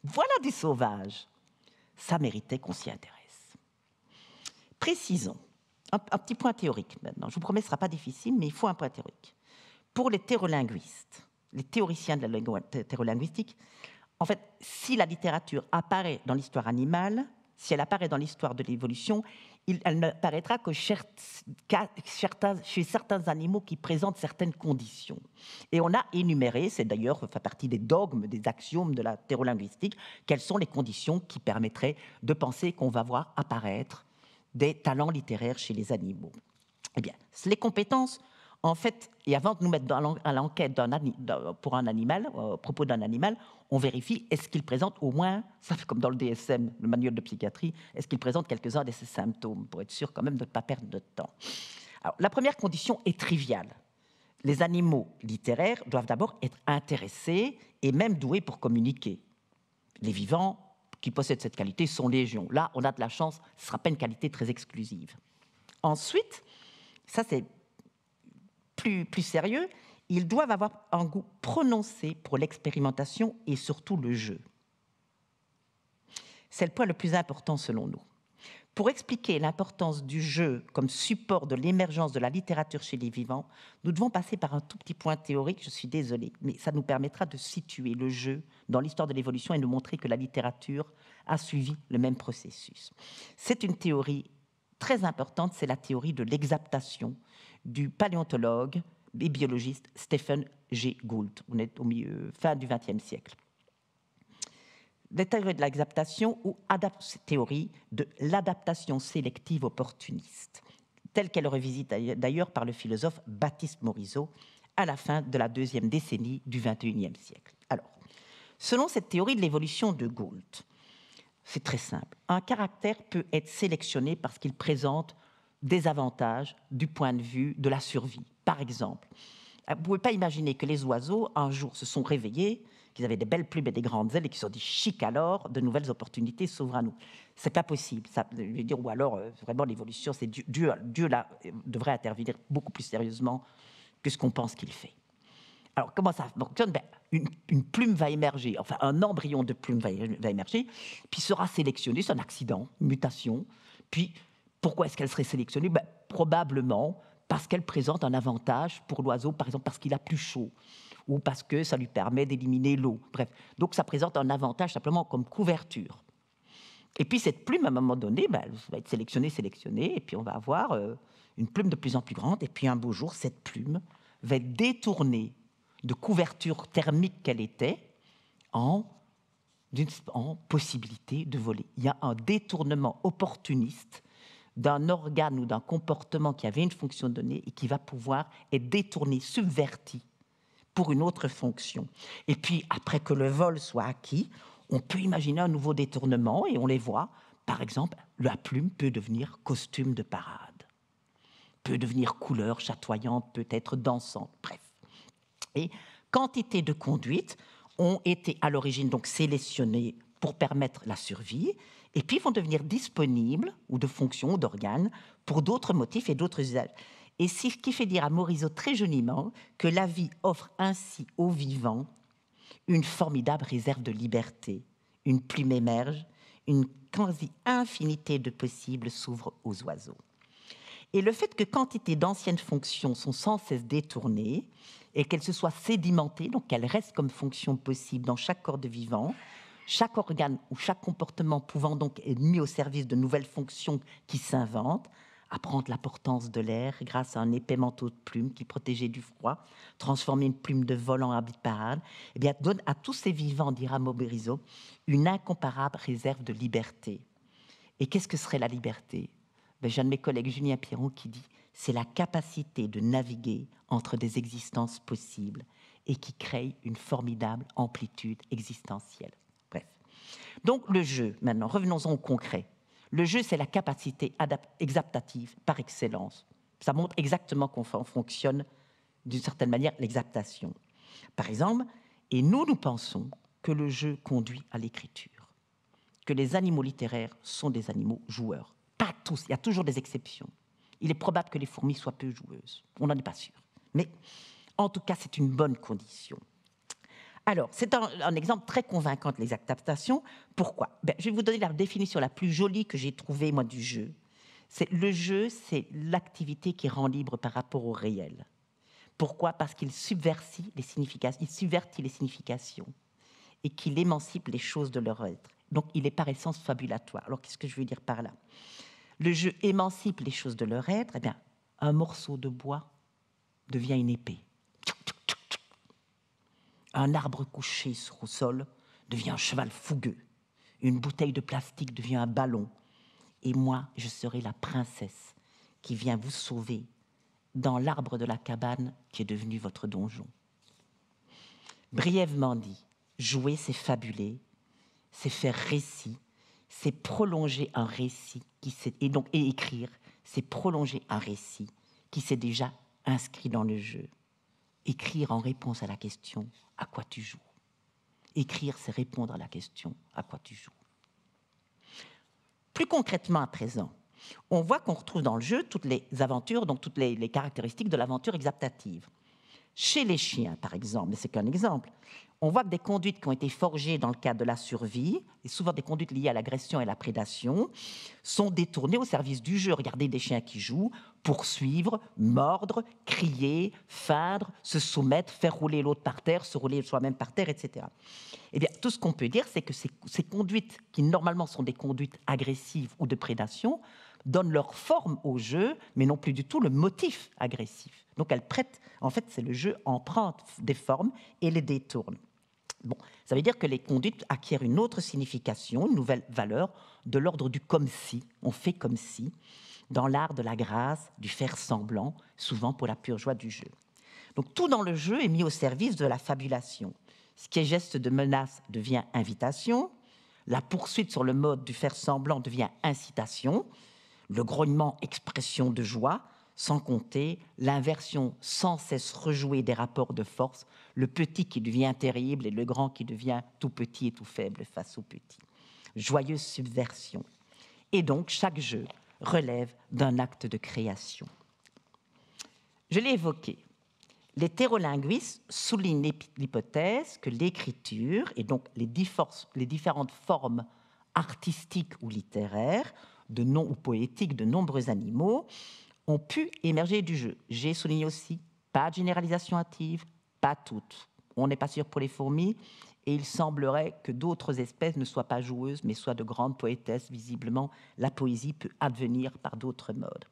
Voilà des sauvages. Ça méritait qu'on s'y intéresse. Précisons, un petit point théorique maintenant. Je vous promets, ce ne sera pas difficile, mais il faut un point théorique. Pour les thérolinguistes, les théoriciens de la thérolinguistique, en fait, si la littérature apparaît dans l'histoire animale, si elle apparaît dans l'histoire de l'évolution, elle n'apparaîtra que chez certains animaux qui présentent certaines conditions. Et on a énuméré, c'est d'ailleurs fait partie des dogmes, des axiomes de la thérolinguistique, quelles sont les conditions qui permettraient de penser qu'on va voir apparaître des talents littéraires chez les animaux. Eh bien, les compétences En fait, et avant de nous mettre à l'enquête pour un animal, à propos d'un animal, on vérifie est-ce qu'il présente au moins, ça fait comme dans le DSM, le manuel de psychiatrie, est-ce qu'il présente quelques-uns de ces symptômes, pour être sûr quand même de ne pas perdre de temps. Alors, la première condition est triviale. Les animaux littéraires doivent d'abord être intéressés et même doués pour communiquer. Les vivants qui possèdent cette qualité sont légion. Là, on a de la chance, ce ne sera pas une qualité très exclusive. Ensuite, ça c'est plus sérieux, ils doivent avoir un goût prononcé pour l'expérimentation et surtout le jeu. C'est le point le plus important selon nous. Pour expliquer l'importance du jeu comme support de l'émergence de la littérature chez les vivants, nous devons passer par un tout petit point théorique, je suis désolée, mais ça nous permettra de situer le jeu dans l'histoire de l'évolution et de montrer que la littérature a suivi le même processus. C'est une théorie très importante, c'est la théorie de l'exaptation du paléontologue et biologiste Stephen Jay Gould. On est au fin du XXe siècle. La théorie de l'exaptation ou théorie de l'adaptation sélective opportuniste, telle qu'elle est revisite d'ailleurs par le philosophe Baptiste Morisot à la fin de la deuxième décennie du XXIe siècle. Alors, selon cette théorie de l'évolution de Gould, c'est très simple. Un caractère peut être sélectionné parce qu'il présente des avantages du point de vue de la survie. Par exemple, vous ne pouvez pas imaginer que les oiseaux, un jour, se sont réveillés, qu'ils avaient des belles plumes et des grandes ailes et qu'ils se sont dit chic alors, de nouvelles opportunités s'ouvrent à nous. C'est pas possible. Ça, je veux dire, ou alors, vraiment, l'évolution, c'est Dieu là, devrait intervenir beaucoup plus sérieusement que ce qu'on pense qu'il fait. Alors, comment ça fonctionne? Une plume va émerger, enfin, un embryon de plume va émerger, puis sera sélectionné, c'est un accident, une mutation. Puis, pourquoi est-ce qu'elle serait sélectionnée? Probablement parce qu'elle présente un avantage pour l'oiseau, par exemple parce qu'il a plus chaud, ou parce que ça lui permet d'éliminer l'eau. Bref, donc ça présente un avantage simplement comme couverture. Et puis cette plume, à un moment donné, elle va être sélectionnée, et puis on va avoir une plume de plus en plus grande, et puis un beau jour, cette plume va être détournée de couverture thermique qu'elle était en possibilité de voler. Il y a un détournement opportuniste d'un organe ou d'un comportement qui avait une fonction donnée et qui va pouvoir être détourné, subverti pour une autre fonction. Et puis, après que le vol soit acquis, on peut imaginer un nouveau détournement et on les voit. Par exemple, la plume peut devenir costume de parade, peut devenir couleur chatoyante, peut être dansante, bref. Et quantité de conduites ont été à l'origine donc sélectionnées pour permettre la survie, et puis vont devenir disponibles, ou de fonctions, ou d'organes, pour d'autres motifs et d'autres usages. Et c'est ce qui fait dire à Morisot très joliment que la vie offre ainsi aux vivants une formidable réserve de liberté. Une plume émerge, une quasi-infinité de possibles s'ouvre aux oiseaux. Et le fait que quantité d'anciennes fonctions sont sans cesse détournées et qu'elles se soient sédimentées, donc qu'elles restent comme fonction possible dans chaque corps de vivant, chaque organe ou chaque comportement pouvant donc être mis au service de nouvelles fonctions qui s'inventent, apprendre la portance de l'air grâce à un épais manteau de plumes qui protégeait du froid, transformer une plume de vol en habit de parade, eh bien, donne à tous ces vivants, dira Morisot, une incomparable réserve de liberté. Et qu'est-ce que serait la liberté? J'ai un de mes collègues, Julien Pierron, qui dit « c'est la capacité de naviguer entre des existences possibles et qui crée une formidable amplitude existentielle. » Bref. Donc le jeu, maintenant, revenons-en au concret. Le jeu, c'est la capacité exaptative par excellence. Ça montre exactement comment fonctionne, d'une certaine manière, l'exaptation. Par exemple, et nous pensons que le jeu conduit à l'écriture, que les animaux littéraires sont des animaux joueurs. Pas tous, il y a toujours des exceptions. Il est probable que les fourmis soient peu joueuses. On n'en est pas sûr. Mais en tout cas, c'est une bonne condition. Alors, c'est un exemple très convaincant de l'exaptation. Pourquoi? Je vais vous donner la définition la plus jolie que j'ai trouvée, moi, du jeu. Le jeu, c'est l'activité qui rend libre par rapport au réel. Pourquoi? Parce qu'il subvertit les significations et qu'il émancipe les choses de leur être. Donc, il est par essence fabulatoire. Alors, qu'est-ce que je veux dire par là? Le jeu émancipe les choses de leur être. Eh bien, un morceau de bois devient une épée. Un arbre couché au sol devient un cheval fougueux. Une bouteille de plastique devient un ballon. Et moi, je serai la princesse qui vient vous sauver dans l'arbre de la cabane qui est devenu votre donjon. Brièvement dit, jouer, c'est fabuler, c'est faire récit, c'est prolonger un récit, et écrire, c'est prolonger un récit qui s'est déjà inscrit dans le jeu. Écrire en réponse à la question « à quoi tu joues ?» Écrire, c'est répondre à la question « à quoi tu joues ?» Plus concrètement à présent, on voit qu'on retrouve dans le jeu toutes les aventures, donc toutes les caractéristiques de l'aventure exaptative. Chez les chiens, par exemple, mais c'est qu'un exemple, on voit que des conduites qui ont été forgées dans le cadre de la survie, et souvent des conduites liées à l'agression et la prédation, sont détournées au service du jeu. Regardez des chiens qui jouent, poursuivre, mordre, crier, feindre, se soumettre, faire rouler l'autre par terre, se rouler soi-même par terre, etc. Eh bien, tout ce qu'on peut dire, c'est que ces conduites, qui normalement sont des conduites agressives ou de prédation, donnent leur forme au jeu, mais non plus du tout le motif agressif. Donc elles prêtent, en fait, c'est le jeu emprunte des formes et les détourne. Bon, ça veut dire que les conduites acquièrent une autre signification, une nouvelle valeur, de l'ordre du comme si, on fait comme si, dans l'art de la grâce, du faire semblant, souvent pour la pure joie du jeu. Donc tout dans le jeu est mis au service de la fabulation. Ce qui est geste de menace devient invitation, la poursuite sur le mode du faire semblant devient incitation, le grognement expression de joie, sans compter l'inversion sans cesse rejouée des rapports de force, le petit qui devient terrible et le grand qui devient tout petit et tout faible face au petit. Joyeuse subversion. Et donc, chaque jeu relève d'un acte de création. Je l'ai évoqué. L'hétérolinguisme souligne l'hypothèse que l'écriture, et donc les différentes formes artistiques ou littéraires, ou poétiques de nombreux animaux, ont pu émerger du jeu. J'ai souligné aussi, pas de généralisation hâtive, pas toutes. On n'est pas sûr pour les fourmis, et il semblerait que d'autres espèces ne soient pas joueuses, mais soient de grandes poétesses. Visiblement, la poésie peut advenir par d'autres modes.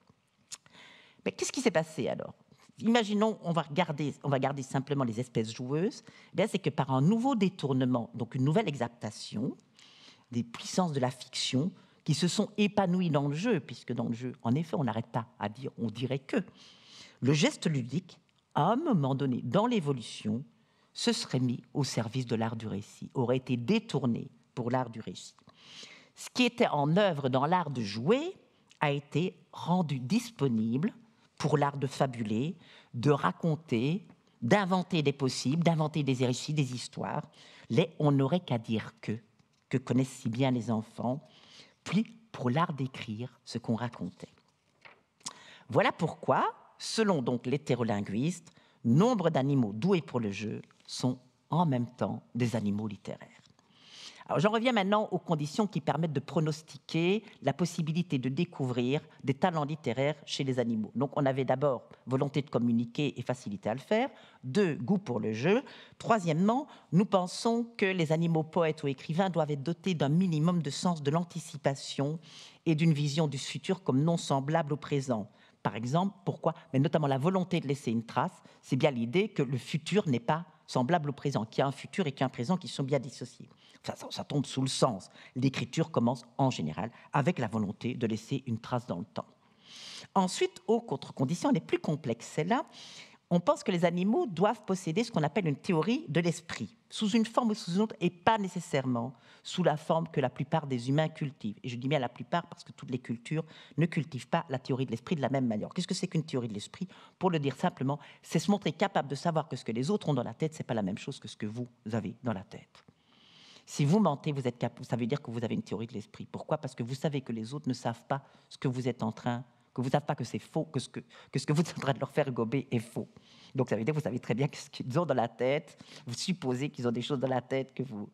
Mais qu'est-ce qui s'est passé alors ? Imaginons, on va garder simplement les espèces joueuses. C'est que par un nouveau détournement, donc une nouvelle exaptation, des puissances de la fiction qui se sont épanouies dans le jeu, puisque dans le jeu, en effet, on n'arrête pas à dire, on dirait que le geste ludique, à un moment donné, dans l'évolution, se serait mis au service de l'art du récit, aurait été détourné pour l'art du récit. Ce qui était en œuvre dans l'art de jouer a été rendu disponible pour l'art de fabuler, de raconter, d'inventer des possibles, d'inventer des récits, des histoires. On n'aurait qu'à dire que connaissent si bien les enfants, puis pour l'art d'écrire ce qu'on racontait. Voilà pourquoi, selon donc l'hétérolinguiste, nombre d'animaux doués pour le jeu sont en même temps des animaux littéraires. Alors, j'en reviens maintenant aux conditions qui permettent de pronostiquer la possibilité de découvrir des talents littéraires chez les animaux. Donc, on avait d'abord volonté de communiquer et facilité à le faire. 2, goût pour le jeu. Troisièmement, nous pensons que les animaux poètes ou écrivains doivent être dotés d'un minimum de sens de l'anticipation et d'une vision du futur comme non semblable au présent. Par exemple, pourquoi ? Mais notamment la volonté de laisser une trace, c'est bien l'idée que le futur n'est pas semblable au présent, qu'il y a un futur et qu'il y a un présent qui sont bien dissociés. Ça tombe sous le sens. L'écriture commence en général avec la volonté de laisser une trace dans le temps. Ensuite, aux contre-conditions, elle est plus complexe, celle-là. On pense que les animaux doivent posséder ce qu'on appelle une théorie de l'esprit, sous une forme ou sous une autre, et pas nécessairement sous la forme que la plupart des humains cultivent. Et je dis bien la plupart parce que toutes les cultures ne cultivent pas la théorie de l'esprit de la même manière. Qu'est-ce que c'est qu'une théorie de l'esprit ? Pour le dire simplement, c'est se montrer capable de savoir que ce que les autres ont dans la tête, ce n'est pas la même chose que ce que vous avez dans la tête. Si vous mentez, ça veut dire que vous avez une théorie de l'esprit. Pourquoi ? Parce que vous savez que les autres ne savent pas ce que vous êtes en train, que vous ne savez pas que c'est faux, que ce que vous êtes en train de leur faire gober est faux. Donc ça veut dire que vous savez très bien ce qu'ils ont dans la tête. Vous supposez qu'ils ont des choses dans la tête que vous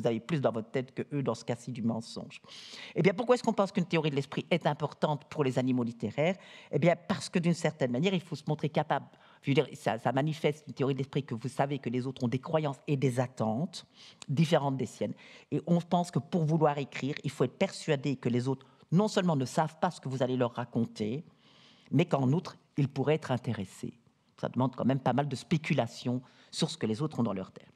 avez plus dans votre tête que eux dans ce cas-ci du mensonge. Eh bien, pourquoi est-ce qu'on pense qu'une théorie de l'esprit est importante pour les animaux littéraires ? Eh bien, parce que d'une certaine manière, il faut se montrer capable. Je veux dire, ça manifeste une théorie de l'esprit que vous savez que les autres ont des croyances et des attentes différentes des siennes. Et on pense que pour vouloir écrire, il faut être persuadé que les autres non seulement ne savent pas ce que vous allez leur raconter, mais qu'en outre, ils pourraient être intéressés. Ça demande quand même pas mal de spéculation sur ce que les autres ont dans leur tête.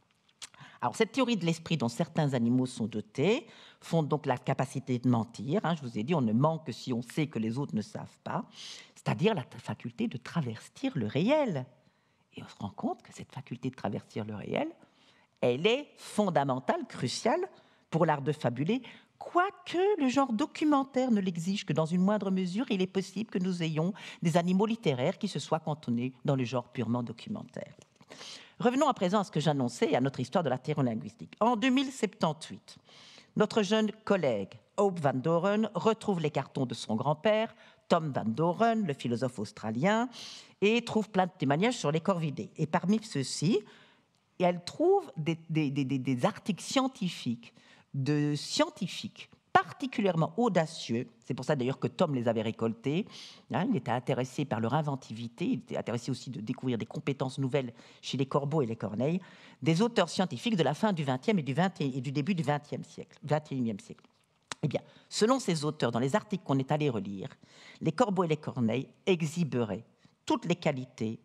Alors, cette théorie de l'esprit dont certains animaux sont dotés fonde donc la capacité de mentir. Je vous ai dit, on ne ment que si on sait que les autres ne savent pas. c'est-à-dire la faculté de travestir le réel. Et on se rend compte que cette faculté de travestir le réel, elle est fondamentale, cruciale pour l'art de fabuler, quoique le genre documentaire ne l'exige que dans une moindre mesure. Il est possible que nous ayons des animaux littéraires qui se soient cantonnés dans le genre purement documentaire. Revenons à présent à ce que j'annonçais, à notre histoire de la théorie-linguistique. En 2078, notre jeune collègue Hope Van Doren retrouve les cartons de son grand-père, Tom Van Doren, le philosophe australien, et trouve plein de témoignages sur les corvidés. Et parmi ceux-ci, elle trouve des articles scientifiques de scientifiques particulièrement audacieux. C'est pour ça d'ailleurs que Tom les avait récoltés. Il était intéressé par leur inventivité, il était intéressé aussi de découvrir des compétences nouvelles chez les corbeaux et les corneilles, des auteurs scientifiques de la fin du XXe et du début du XXIe siècle. Eh bien, selon ces auteurs, dans les articles qu'on est allé relire, les corbeaux et les corneilles exhiberaient toutes les qualités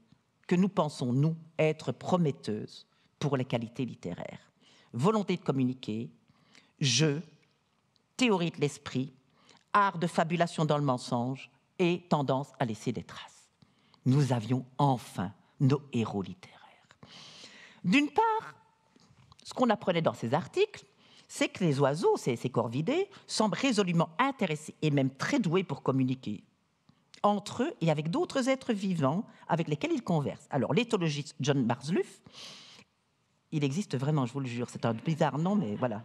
que nous pensons, nous, être prometteuses pour les qualités littéraires. Volonté de communiquer, jeu, théorie de l'esprit, art de fabulation dans le mensonge et tendance à laisser des traces. Nous avions enfin nos héros littéraires. D'une part, ce qu'on apprenait dans ces articles, c'est que les oiseaux, ces corvidés, semblent résolument intéressés et même très doués pour communiquer entre eux et avec d'autres êtres vivants avec lesquels ils conversent. Alors, l'éthologiste John Marzluff, il existe vraiment, je vous le jure, c'est un bizarre nom, mais voilà.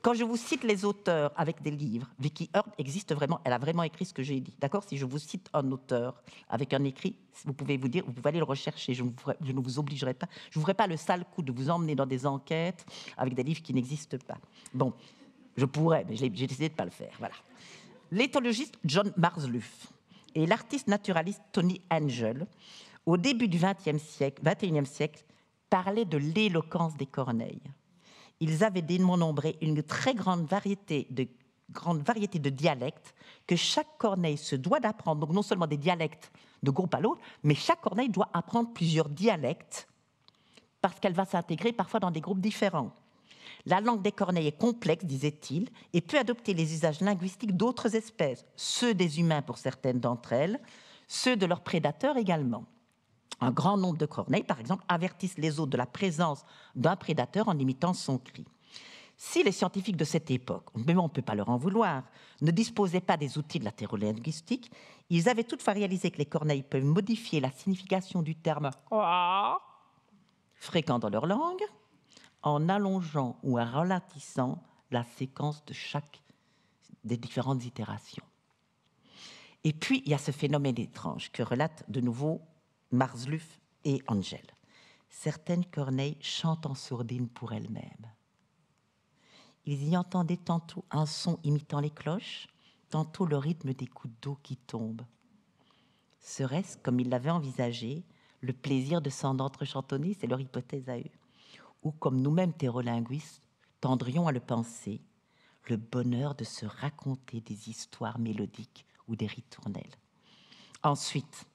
Quand je vous cite les auteurs avec des livres, Vicky Hurd existe vraiment, elle a vraiment écrit ce que j'ai dit. D'accord ? Si je vous cite un auteur avec un écrit, vous pouvez aller le rechercher, je ne vous obligerai pas. Je ne vous ferai pas le sale coup de vous emmener dans des enquêtes avec des livres qui n'existent pas. Bon, je pourrais, mais j'ai décidé de ne pas le faire. Voilà. L'éthologiste John Marzluff et l'artiste naturaliste Tony Angel, au début du XXIe siècle, parlaient de l'éloquence des corneilles. Ils avaient dénombré une très grande variété de dialectes que chaque corneille se doit d'apprendre. Donc non seulement des dialectes de groupe à l'autre, mais chaque corneille doit apprendre plusieurs dialectes parce qu'elle va s'intégrer parfois dans des groupes différents. La langue des corneilles est complexe, disait-il, et peut adopter les usages linguistiques d'autres espèces, ceux des humains pour certaines d'entre elles, ceux de leurs prédateurs également. Un grand nombre de corneilles, par exemple, avertissent les autres de la présence d'un prédateur en imitant son cri. Si les scientifiques de cette époque, mais on ne peut pas leur en vouloir, ne disposaient pas des outils de la théorie-linguistique, ils avaient toutefois réalisé que les corneilles peuvent modifier la signification du terme « fréquent dans leur langue » en allongeant ou en ralentissant la séquence de chaque des différentes itérations. Et puis, il y a ce phénomène étrange que relatent de nouveau Marzluff et Angel. Certaines corneilles chantent en sourdine pour elles-mêmes. Ils y entendaient tantôt un son imitant les cloches, tantôt le rythme des gouttes d'eau qui tombent. Serait-ce, comme ils l'avaient envisagé, le plaisir de s'en entrechantonner, c'est leur hypothèse à eux, ou comme nous-mêmes thérolinguistes tendrions à le penser, le bonheur de se raconter des histoires mélodiques ou des ritournelles. Ensuite,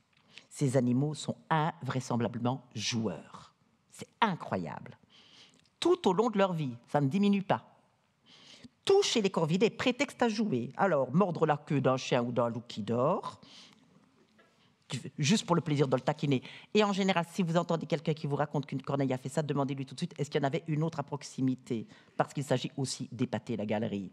ces animaux sont invraisemblablement joueurs. C'est incroyable. Tout au long de leur vie, ça ne diminue pas. Tout chez les corvidés est prétexte à jouer. Alors, mordre la queue d'un chien ou d'un loup qui dort, juste pour le plaisir de le taquiner. Et en général, si vous entendez quelqu'un qui vous raconte qu'une corneille a fait ça, demandez-lui tout de suite, est-ce qu'il y en avait une autre à proximité ? Parce qu'il s'agit aussi d'épater la galerie.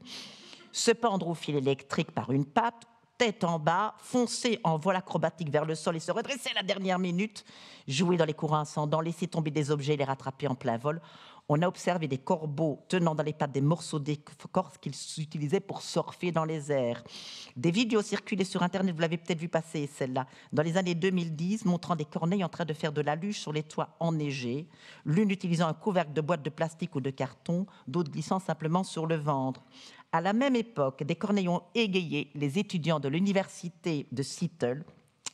Se pendre au fil électrique par une patte, tête en bas, foncer en vol acrobatique vers le sol et se redresser à la dernière minute, jouer dans les courants ascendants, laisser tomber des objets et les rattraper en plein vol. On a observé des corbeaux tenant dans les pattes des morceaux d'écorce qu'ils utilisaient pour surfer dans les airs. Des vidéos circulaient sur Internet, vous l'avez peut-être vu passer, celle-là, dans les années 2010, montrant des corneilles en train de faire de la luge sur les toits enneigés, l'une utilisant un couvercle de boîte de plastique ou de carton, d'autres glissant simplement sur le ventre. À la même époque, des corneilles ont égayé les étudiants de l'université de Seattle.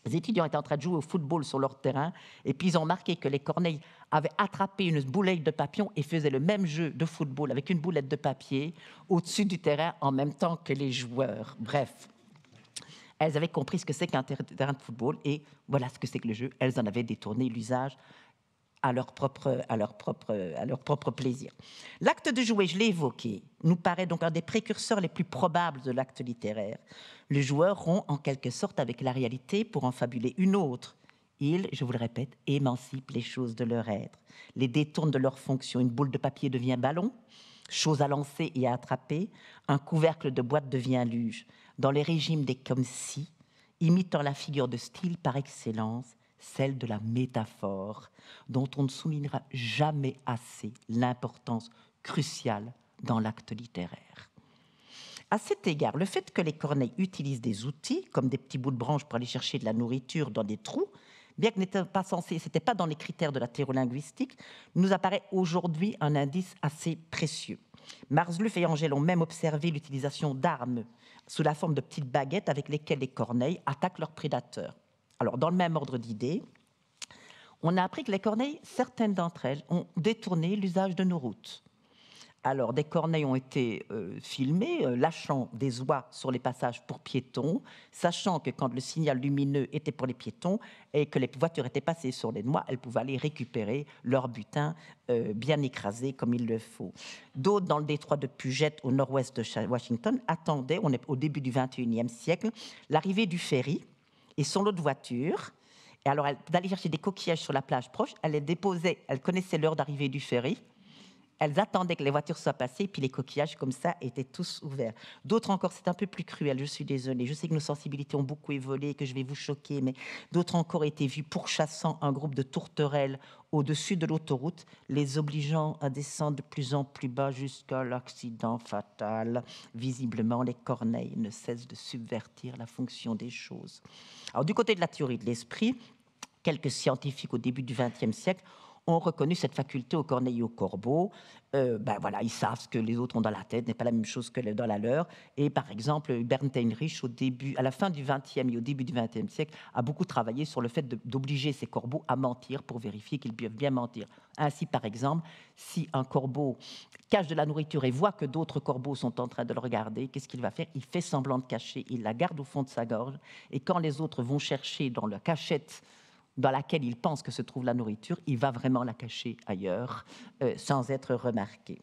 Les étudiants étaient en train de jouer au football sur leur terrain et puis ils ont remarqué que les corneilles avaient attrapé une boulette de papillon et faisaient le même jeu de football avec une boulette de papier au-dessus du terrain en même temps que les joueurs. Bref, elles avaient compris ce que c'est qu'un terrain de football et voilà ce que c'est que le jeu. Elles en avaient détourné l'usage à leur propre plaisir. L'acte de jouer, je l'ai évoqué, nous paraît donc un des précurseurs les plus probables de l'acte littéraire. Le joueur rompt en quelque sorte avec la réalité pour en fabuler une autre. Il, je vous le répète, émancipe les choses de leur être, les détourne de leur fonction. Une boule de papier devient ballon, chose à lancer et à attraper, un couvercle de boîte devient luge. Dans les régimes des comme si, imitant la figure de style par excellence, celle de la métaphore, dont on ne soulignera jamais assez l'importance cruciale dans l'acte littéraire. À cet égard, le fait que les corneilles utilisent des outils, comme des petits bouts de branches pour aller chercher de la nourriture dans des trous, bien que ce n'était pas dans les critères de la théorie-linguistique, nous apparaît aujourd'hui un indice assez précieux. Marzluff et Angel ont même observé l'utilisation d'armes sous la forme de petites baguettes avec lesquelles les corneilles attaquent leurs prédateurs. Alors, dans le même ordre d'idées, on a appris que les corneilles, certaines d'entre elles, ont détourné l'usage de nos routes. Alors, des corneilles ont été filmées, lâchant des oies sur les passages pour piétons, sachant que quand le signal lumineux était pour les piétons et que les voitures étaient passées sur les noix, elles pouvaient aller récupérer leur butin bien écrasé comme il le faut. D'autres, dans le détroit de Puget, au nord-ouest de Washington, attendaient, on est au début du XXIe siècle, l'arrivée du ferry et son lot de voitures. Et alors, d'aller chercher des coquillages sur la plage proche, elle les déposait, elle connaissait l'heure d'arrivée du ferry. Elles attendaient que les voitures soient passées, puis les coquillages, comme ça, étaient tous ouverts. D'autres encore, c'est un peu plus cruel, je suis désolée. Je sais que nos sensibilités ont beaucoup évolué, que je vais vous choquer, mais d'autres encore étaient vus pourchassant un groupe de tourterelles au-dessus de l'autoroute, les obligeant à descendre de plus en plus bas jusqu'à l'accident fatal. Visiblement, les corneilles ne cessent de subvertir la fonction des choses. Alors, du côté de la théorie de l'esprit, quelques scientifiques au début du XXe siècle ont reconnu cette faculté aux corneilles et aux corbeaux. Voilà, ils savent ce que les autres ont dans la tête, n'est pas la même chose que dans la leur. Et par exemple, Bernd Heinrich, à la fin du XXe et au début du XXe siècle, a beaucoup travaillé sur le fait d'obliger ces corbeaux à mentir pour vérifier qu'ils peuvent bien mentir. Ainsi, par exemple, si un corbeau cache de la nourriture et voit que d'autres corbeaux sont en train de le regarder, qu'est-ce qu'il va faire? Il fait semblant de cacher, il la garde au fond de sa gorge, et quand les autres vont chercher dans la cachette dans laquelle il pense que se trouve la nourriture, il va vraiment la cacher ailleurs, sans être remarqué.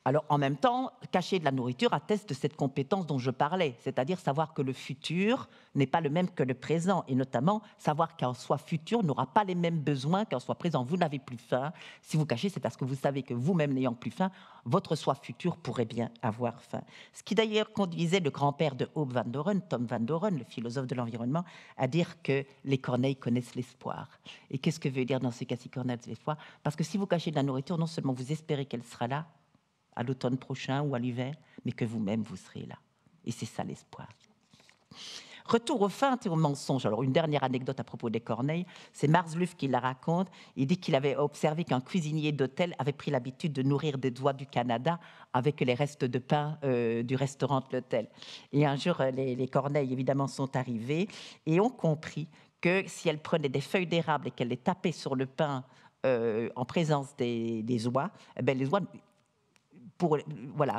Alors, en même temps, cacher de la nourriture atteste de cette compétence dont je parlais, c'est-à-dire savoir que le futur n'est pas le même que le présent, et notamment savoir qu'un soi futur n'aura pas les mêmes besoins qu'un soi présent. Vous n'avez plus faim. Si vous cachez, c'est parce que vous savez que vous-même n'ayant plus faim, votre soi futur pourrait bien avoir faim. Ce qui d'ailleurs conduisait le grand-père de Hope Van Doren, Tom Van Doren, le philosophe de l'environnement, à dire que les corneilles connaissent l'espoir. Et qu'est-ce que veut dire dans ce cas-ci connaissent l'espoir? Parce que si vous cachez de la nourriture, non seulement vous espérez qu'elle sera là, à l'automne prochain ou à l'hiver, mais que vous-même, vous serez là. Et c'est ça l'espoir. Retour aux feintes et aux mensonges. Alors, une dernière anecdote à propos des corneilles, c'est Marzluff qui la raconte. Il dit qu'il avait observé qu'un cuisinier d'hôtel avait pris l'habitude de nourrir des oies du Canada avec les restes de pain du restaurant de l'hôtel. Et un jour, les corneilles, évidemment, sont arrivées et ont compris que si elles prenaient des feuilles d'érable et qu'elles les tapaient sur le pain en présence des oies, les oies...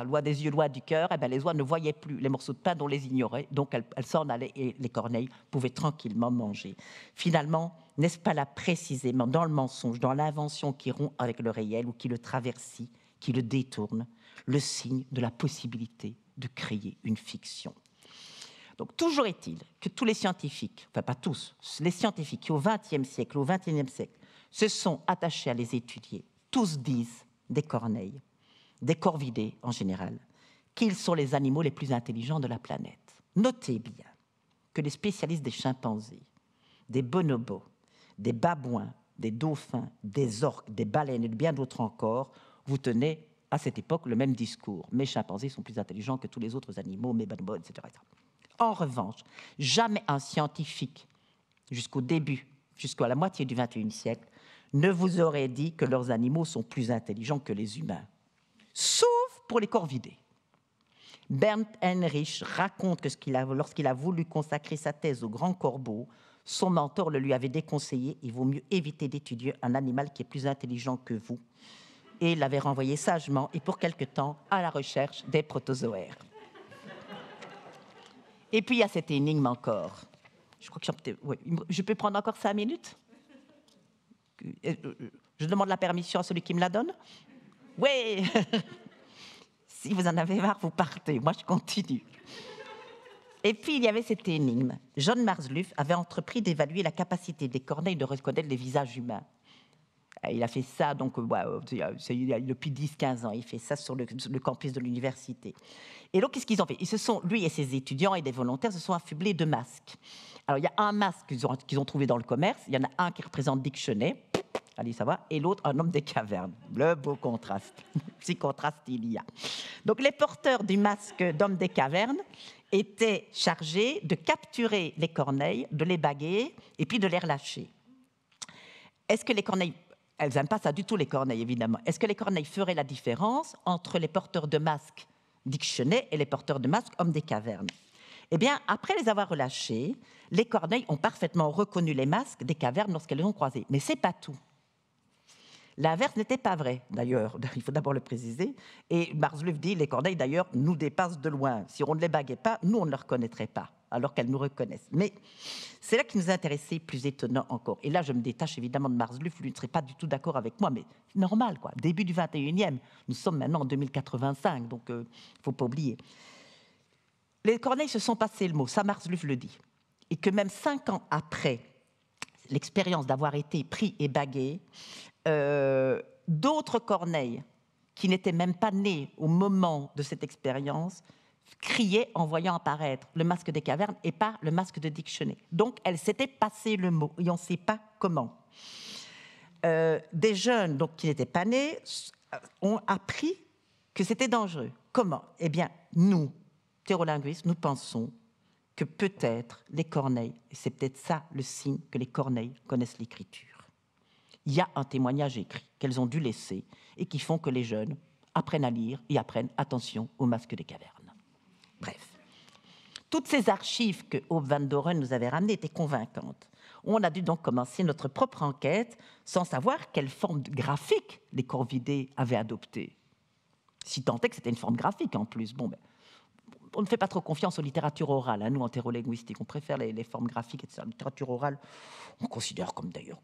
loi des yeux, loi du cœur, les oies ne voyaient plus les morceaux de pain dont les ignoraient, donc elles s'en allaient et les corneilles pouvaient tranquillement manger. Finalement, n'est-ce pas là précisément dans le mensonge, dans l'invention qui rompt avec le réel ou qui le traverse, qui le détourne, le signe de la possibilité de créer une fiction? Donc, toujours est-il que tous les scientifiques, enfin pas tous, les scientifiques qui au XXe siècle, au XXIe siècle, se sont attachés à les étudier, tous disent des corneilles, des corvidés en général, qu'ils sont les animaux les plus intelligents de la planète. Notez bien que les spécialistes des chimpanzés, des bonobos, des babouins, des dauphins, des orques, des baleines et de bien d'autres encore, vous tenez à cette époque le même discours. Mes chimpanzés sont plus intelligents que tous les autres animaux, mes bonobos, etc. En revanche, jamais un scientifique, jusqu'au début, jusqu'à la moitié du XXIe siècle, ne vous aurait dit que leurs animaux sont plus intelligents que les humains. Sauf pour les corvidés. Bernd Heinrich raconte que lorsqu'il a voulu consacrer sa thèse au grand corbeau, son mentor le lui avait déconseillé, il vaut mieux éviter d'étudier un animal qui est plus intelligent que vous. Et il l'avait renvoyé sagement et pour quelque temps à la recherche des protozoaires. Et puis il y a cette énigme encore. Je crois que je peux prendre encore 5 minutes? Je demande la permission à celui qui me la donne. Oui. Si vous en avez marre, vous partez. Moi, je continue. Et puis, il y avait cette énigme. John Marsluff avait entrepris d'évaluer la capacité des corneilles de reconnaître les visages humains. Il a fait ça donc, depuis 10-15 ans. Il fait ça sur le campus de l'université. Et donc, qu'est-ce qu'ils ont fait? Lui et ses étudiants et des volontaires se sont affublés de masques. Alors, il y a un masque qu'ils ont trouvé dans le commerce. Il y en a un qui représente Dick Cheney, allez savoir, et l'autre, un homme des cavernes. Le beau contraste. Si contraste il y a. Donc, les porteurs du masque d'homme des cavernes étaient chargés de capturer les corneilles, de les baguer et puis de les relâcher. Est-ce que les corneilles... Elles n'aiment pas ça du tout, les corneilles, évidemment. Est-ce que les corneilles feraient la différence entre les porteurs de masques Dick Cheney et les porteurs de masques hommes des cavernes? Eh bien, après les avoir relâchés, les corneilles ont parfaitement reconnu les masques des cavernes lorsqu'elles les ont croisés. Mais ce n'est pas tout. L'inverse n'était pas vrai, d'ailleurs. Il faut d'abord le préciser. Et Marsluff dit, les corneilles, d'ailleurs, nous dépassent de loin. Si on ne les baguait pas, nous, on ne les reconnaîtrait pas, alors qu'elles nous reconnaissent. Mais c'est là qui nous a intéressé, plus étonnant encore. Et là, je me détache évidemment de Marsluff, lui ne serait pas du tout d'accord avec moi, mais normal, quoi. Début du 21e, nous sommes maintenant en 2085, donc il ne faut pas oublier. Les corneilles se sont passées le mot, ça Marsluff le dit. Et que même 5 ans après l'expérience d'avoir été pris et bagués, d'autres corneilles qui n'étaient même pas nées au moment de cette expérience criaient en voyant apparaître le masque des cavernes et pas le masque de Dick Cheney. Donc, elles s'étaient passé le mot et on ne sait pas comment. Des jeunes donc, qui n'étaient pas nés ont appris que c'était dangereux. Comment? Eh bien, nous, thérolinguistes, nous pensons que peut-être les corneilles, et c'est peut-être ça le signe que les corneilles connaissent l'écriture. Il y a un témoignage écrit qu'elles ont dû laisser et qui font que les jeunes apprennent à lire et apprennent attention au masque des cavernes. Bref. Toutes ces archives que Auve Van Doren nous avait ramenées étaient convaincantes. On a dû donc commencer notre propre enquête sans savoir quelle forme graphique les corvidés avaient adoptée. Si tant est que c'était une forme graphique en plus. Bon, ben, on ne fait pas trop confiance aux littératures orales, hein, nous, en thérolinguistique. On préfère les formes graphiques, etc. La littérature orale, on considère comme d'ailleurs,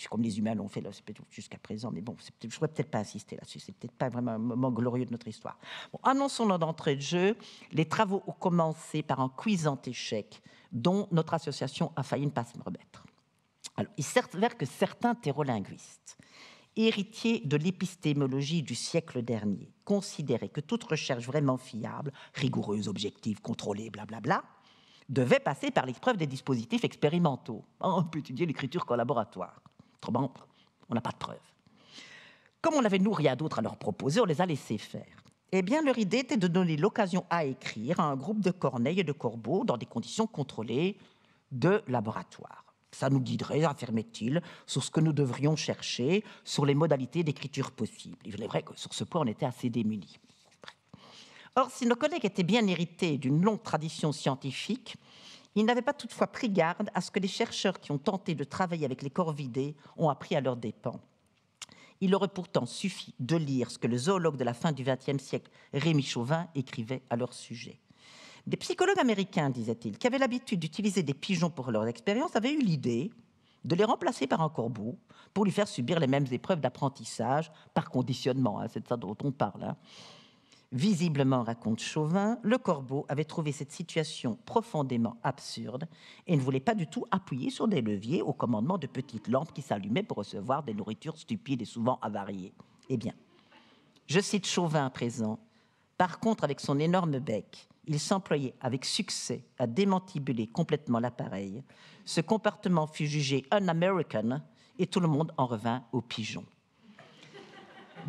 comme les humains l'ont fait jusqu'à présent, mais bon, je ne pourrais peut-être pas insister là-dessus. C'est peut-être pas vraiment un moment glorieux de notre histoire. Bon, annonçons d'entrée de jeu. Les travaux ont commencé par un cuisant échec dont notre association a failli ne pas se remettre. Alors, il s'avère que certains thérolinguistes, héritiers de l'épistémologie du siècle dernier, considéraient que toute recherche vraiment fiable, rigoureuse, objective, contrôlée, blablabla, devait passer par l'épreuve des dispositifs expérimentaux. On peut étudier l'écriture collaboratoire. Autrement, on n'a pas de preuves. Comme on n'avait, nous, rien d'autre à leur proposer, on les a laissés faire. Eh bien, leur idée était de donner l'occasion à écrire à un groupe de corneilles et de corbeaux dans des conditions contrôlées de laboratoire. Ça nous guiderait, affirmait-il, sur ce que nous devrions chercher, sur les modalités d'écriture possibles. Il est vrai que sur ce point, on était assez démunis. Or, si nos collègues étaient bien hérités d'une longue tradition scientifique, ils n'avaient pas toutefois pris garde à ce que les chercheurs qui ont tenté de travailler avec les corvidés ont appris à leurs dépens. Il aurait pourtant suffi de lire ce que le zoologue de la fin du XXe siècle, Rémy Chauvin, écrivait à leur sujet. Des psychologues américains, disait-il, qui avaient l'habitude d'utiliser des pigeons pour leurs expériences, avaient eu l'idée de les remplacer par un corbeau pour lui faire subir les mêmes épreuves d'apprentissage par conditionnement. Hein, c'est de ça dont on parle. Hein. Visiblement, raconte Chauvin, le corbeau avait trouvé cette situation profondément absurde et ne voulait pas du tout appuyer sur des leviers au commandement de petites lampes qui s'allumaient pour recevoir des nourritures stupides et souvent avariées. Eh bien, je cite Chauvin à présent, par contre, avec son énorme bec, il s'employait avec succès à démantibuler complètement l'appareil. Ce comportement fut jugé un-American et tout le monde en revint aux pigeons.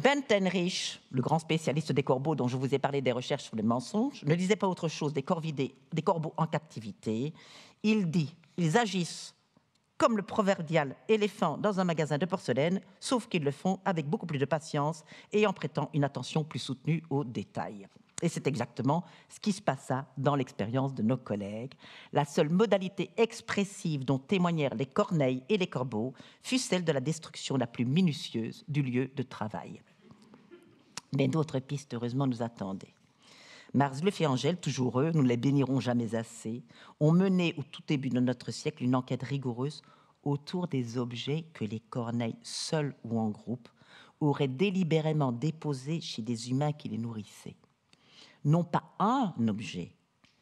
Bentenrich, le grand spécialiste des corbeaux dont je vous ai parlé des recherches sur les mensonges, ne disait pas autre chose des corbeaux en captivité. Il dit « Ils agissent comme le proverbial éléphant dans un magasin de porcelaine, sauf qu'ils le font avec beaucoup plus de patience et en prêtant une attention plus soutenue aux détails. » Et c'est exactement ce qui se passa dans l'expérience de nos collègues. La seule modalité expressive dont témoignèrent les corneilles et les corbeaux fut celle de la destruction la plus minutieuse du lieu de travail. Mais d'autres pistes, heureusement, nous attendaient. Marsluff et Angèle, toujours eux, nous ne les bénirons jamais assez, ont mené au tout début de notre siècle une enquête rigoureuse autour des objets que les Corneilles, seuls ou en groupe, auraient délibérément déposés chez des humains qui les nourrissaient. Non pas un objet,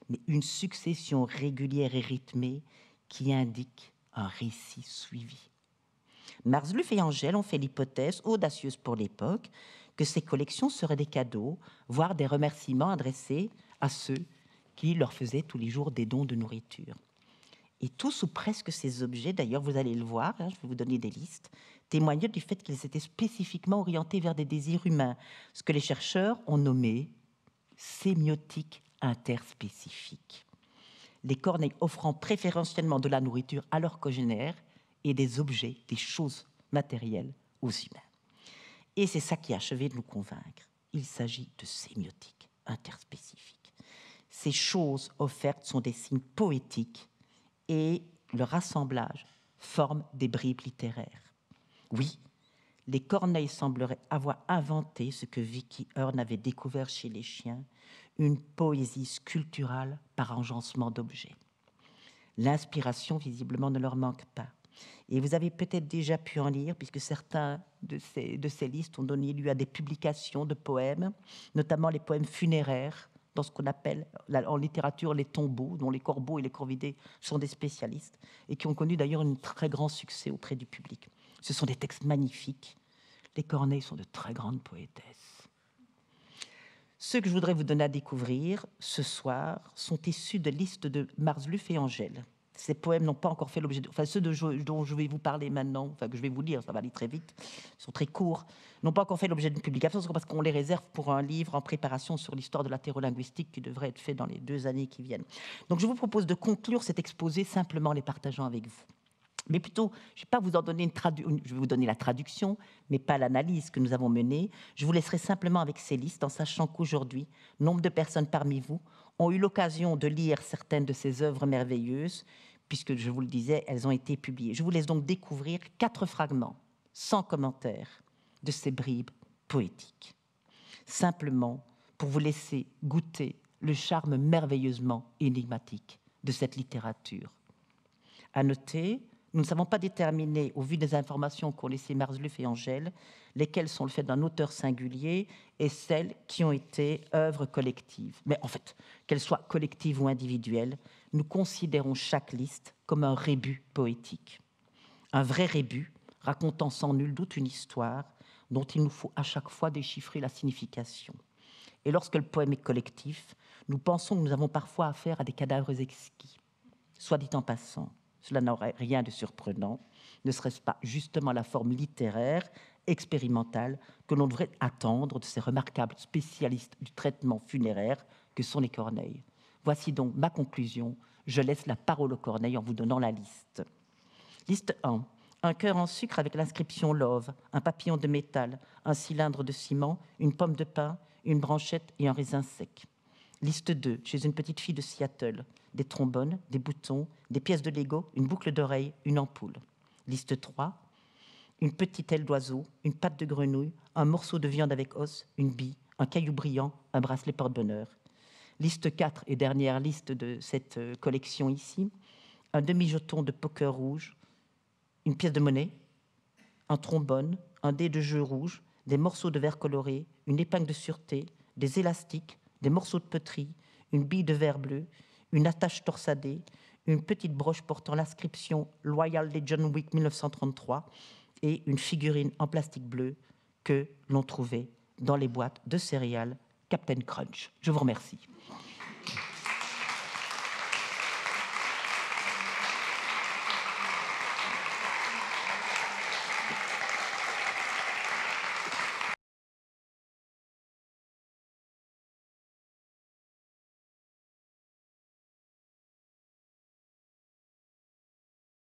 mais une succession régulière et rythmée qui indique un récit suivi. Marzluff et Engel ont fait l'hypothèse, audacieuse pour l'époque, que ces collections seraient des cadeaux, voire des remerciements adressés à ceux qui leur faisaient tous les jours des dons de nourriture. Et tous ou presque ces objets, d'ailleurs vous allez le voir, je vais vous donner des listes, témoignent du fait qu'ils étaient spécifiquement orientés vers des désirs humains, ce que les chercheurs ont nommé sémiotique interspécifique. Les Corneilles offrant préférentiellement de la nourriture à leurs congénères et des objets, des choses matérielles aux humains. Et c'est ça qui a achevé de nous convaincre. Il s'agit de sémiotique interspécifique. Ces choses offertes sont des signes poétiques et leur assemblage forme des bribes littéraires. Oui, les Corneilles sembleraient avoir inventé ce que Vicky Hearn avait découvert chez les chiens, une poésie sculpturale par agencement d'objets. L'inspiration, visiblement, ne leur manque pas. Et vous avez peut-être déjà pu en lire, puisque certains de ces listes ont donné lieu à des publications de poèmes, notamment les poèmes funéraires, dans ce qu'on appelle en littérature les tombeaux, dont les Corbeaux et les Corvidés sont des spécialistes, et qui ont connu d'ailleurs un très grand succès auprès du public. Ce sont des textes magnifiques. Les Corneilles sont de très grandes poétesses. Ceux que je voudrais vous donner à découvrir ce soir sont issus de listes de Marzluff et Engel. Ces poèmes n'ont pas encore fait l'objet ceux dont je vais vous parler maintenant, que je vais vous lire, ça va aller très vite, ils sont très courts, n'ont pas encore fait l'objet d'une publication, parce qu'on les réserve pour un livre en préparation sur l'histoire de la thérolinguistique qui devrait être fait dans les 2 années qui viennent. Donc je vous propose de conclure cet exposé simplement en les partageant avec vous. Mais plutôt, je ne vais pas vous en donner je vais vous donner la traduction, mais pas l'analyse que nous avons menée. Je vous laisserai simplement avec ces listes, en sachant qu'aujourd'hui, nombre de personnes parmi vous ont eu l'occasion de lire certaines de ces œuvres merveilleuses, puisque, je vous le disais, elles ont été publiées. Je vous laisse donc découvrir 4 fragments, sans commentaire, de ces bribes poétiques. Simplement pour vous laisser goûter le charme merveilleusement énigmatique de cette littérature. À noter, nous ne savons pas déterminer, au vu des informations qu'ont laissées Marzluff et Engel, lesquelles sont le fait d'un auteur singulier et celles qui ont été œuvres collectives. Mais en fait, qu'elles soient collectives ou individuelles, nous considérons chaque liste comme un rébut poétique. Un vrai rébut racontant sans nul doute une histoire dont il nous faut à chaque fois déchiffrer la signification. Et lorsque le poème est collectif, nous pensons que nous avons parfois affaire à des cadavres exquis. Soit dit en passant, cela n'aurait rien de surprenant, ne serait-ce pas justement la forme littéraire, expérimentale, que l'on devrait attendre de ces remarquables spécialistes du traitement funéraire que sont les Corneilles. Voici donc ma conclusion. Je laisse la parole aux Corneilles en vous donnant la liste. Liste 1. Un cœur en sucre avec l'inscription Love, un papillon de métal, un cylindre de ciment, une pomme de pin, une branchette et un raisin sec. Liste 2. Chez une petite fille de Seattle. Des trombones, des boutons, des pièces de Lego, une boucle d'oreille, une ampoule. Liste 3. Une petite aile d'oiseau, une patte de grenouille, un morceau de viande avec os, une bille, un caillou brillant, un bracelet porte-bonheur. Liste 4 et dernière liste de cette collection ici. Un demi-jeton de poker rouge, une pièce de monnaie, un trombone, un dé de jeu rouge, des morceaux de verre coloré, une épingle de sûreté, des élastiques, des morceaux de poterie, une bille de verre bleu, une attache torsadée, une petite broche portant l'inscription Loyal de John Wick 1933 et une figurine en plastique bleu que l'on trouvait dans les boîtes de céréales Captain Crunch. Je vous remercie.